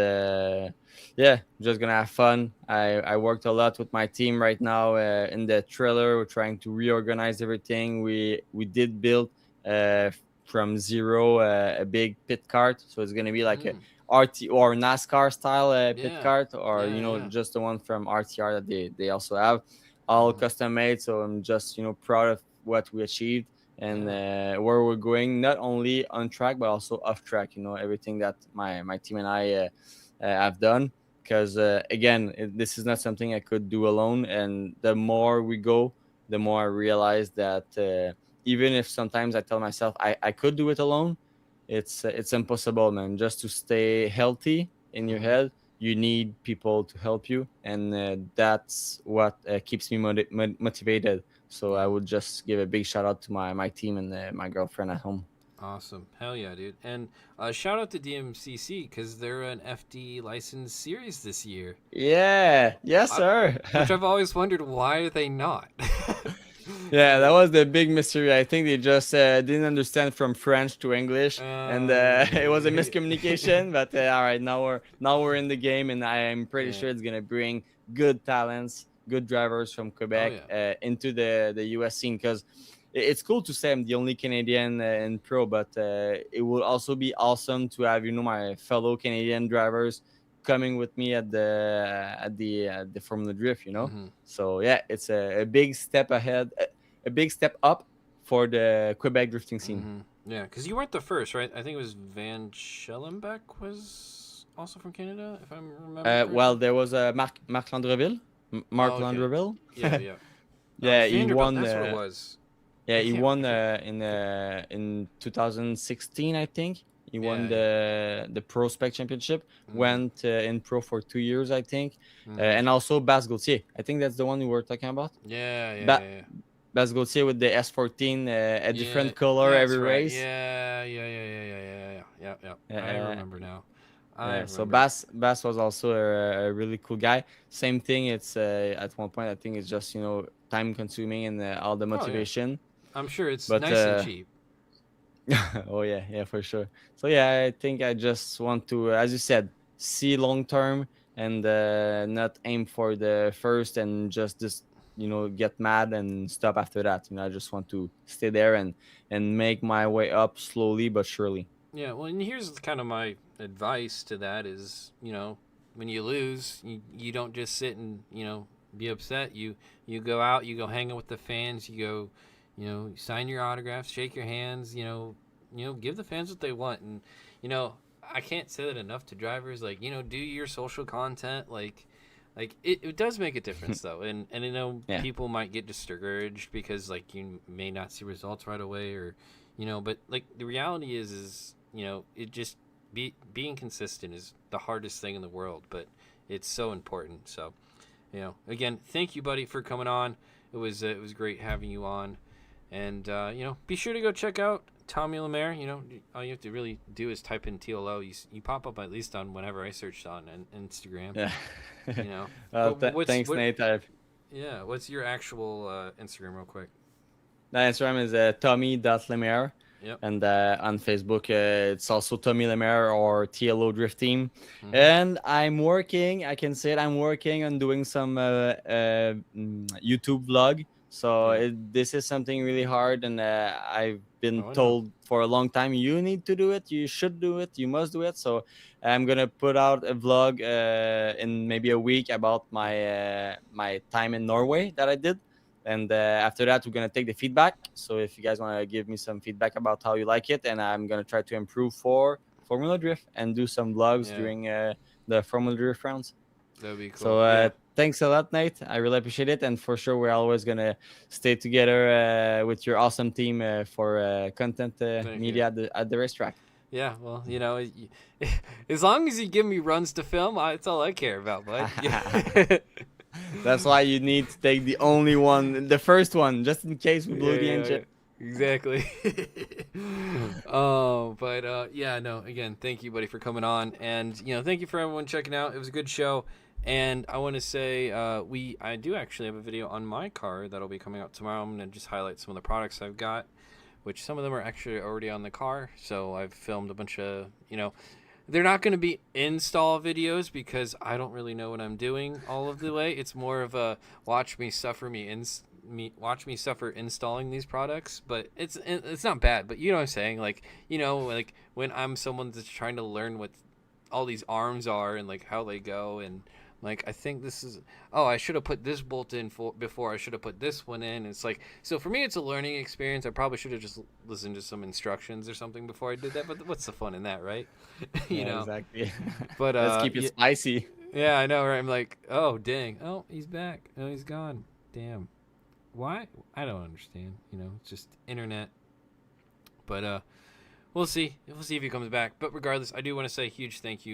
yeah, just gonna have fun. I worked a lot with my team right now in the trailer. We're trying to reorganize everything. We did build from zero a big pit cart, so it's gonna be like a Mm. RT or NASCAR style pit Yeah. cart, or Yeah. Yeah. just the one from RTR that they also have, all Mm-hmm. custom made. So I'm just proud of what we achieved and Yeah. where we're going, not only on track but also off track. Everything that my team and I have done, because again, this is not something I could do alone. And the more we go, the more I realize that even if sometimes I tell myself I could do it alone, it's impossible, man. Just to stay healthy in your Mm-hmm. head, you need people to help you, and that's what keeps me motivated. So I Yeah. would just give a big shout out to my team and my girlfriend at home. Awesome. Hell yeah, dude. And shout out to DMCC because they're an FD licensed series this year. Yeah, yes, I, sir. which I've always wondered why are they not? Yeah, that was the big mystery. I think they just didn't understand from French to English, and it was a miscommunication. But all right, now we're in the game, and I am pretty yeah. sure it's gonna bring good talents, good drivers from Oh Quebec yeah. into the US scene. Because it's cool to say I'm the only Canadian in pro, but it will also be awesome to have my fellow Canadian drivers coming with me at the Formula Drift. Mm-hmm. So yeah, it's a big step ahead, a big step up for the Quebec drifting scene. Mm-hmm. Yeah, because you weren't the first, right? I think it was Van Schellenbeck was also from Canada, if I remember Well, correctly. there was Marc Landreville. Mark Oh, okay. Landreville. Yeah, yeah. No, it was Yeah, he Vanderbilt. won. That's what it was. Yeah, I he can't. won I can't. in 2016, I think. He won Yeah, yeah. the Pro Spec Championship. Mm-hmm. Went in Pro for 2 years, I think. Mm-hmm. And also Bas Gauthier. I think that's the one we were talking about. Yeah, yeah, Ba- yeah, yeah. Bas Gauthier with the S14, a Yeah, different color every that's right. race. Yeah, yeah, yeah, yeah, yeah, yeah, yeah, yeah, yeah. I Uh, remember now. I Yeah, so remember. Bass was also a really cool guy. Same thing. It's at one point I think it's just time consuming and all the Oh yeah, motivation. I'm sure it's But nice and cheap. oh yeah, yeah, for sure. So yeah, I think I just want to, as you said, see long term and not aim for the first and just get mad and stop after that. I just want to stay there and make my way up slowly but surely. Yeah, well, and here's kind of my advice to that is, when you lose, you don't just sit and, be upset. You go out, you go hang out with the fans, you go, sign your autographs, shake your hands, give the fans what they want. And, I can't say that enough to drivers, like, do your social content, like it does make a difference though, and Yeah. people might get discouraged because like you may not see results right away, or but like the reality is it just being consistent is the hardest thing in the world, but it's so important. So again, thank you, buddy, for coming on. It was great having you on, and be sure to go check out Tommy Lemaire. All you have to really do is type in TLO. You pop up at least on whenever I searched on Instagram. Yeah. But Thanks, Nate. yeah, what's your actual Instagram, real quick? The Instagram is tommy.lemaire. Yep. And on Facebook, it's also Tommy Lemaire or TLO Drift Team. Mm-hmm. And I can say it, I'm working on doing some YouTube vlog. So this is something really hard. And I've been told for a long time, you need to do it. You should do it. You must do it. So I'm going to put out a vlog in maybe a week about my time in Norway that I did. And after that, we're going to take the feedback. So if you guys want to give me some feedback about how you like it, and I'm going to try to improve for Formula Drift and do some vlogs during the Formula Drift rounds. That'd be cool. So thanks a lot, Nate. I really appreciate it. And for sure, we're always going to stay together with your awesome team for content media at the racetrack. Yeah, well, as long as you give me runs to film, that's all I care about, bud. That's why you need to take the only one, the first one, just in case we blow the engine. Exactly. No, again, thank you, buddy, for coming on. And, thank you for everyone checking out. It was a good show. And I want to say I do actually have a video on my car that'll be coming out tomorrow. I'm going to just highlight some of the products I've got, which some of them are actually already on the car. So I've filmed a bunch of, they're not going to be install videos because I don't really know what I'm doing all of the way. It's more of a watch me suffer installing these products. But it's not bad. But you know what I'm saying? Like, like when I'm someone that's trying to learn what all these arms are and like how they go, and like I think this is I should have put this bolt in before I should have put this one in. It's like, so for me it's a learning experience. I probably should have just listened to some instructions or something before I did that, but what's the fun in that, right? Exactly. But let's keep it spicy. Yeah, I know, right? I'm like, oh dang, oh he's back, oh he's gone, damn, why? I don't understand. It's just internet. But we'll see if he comes back. But regardless, I do want to say a huge thank you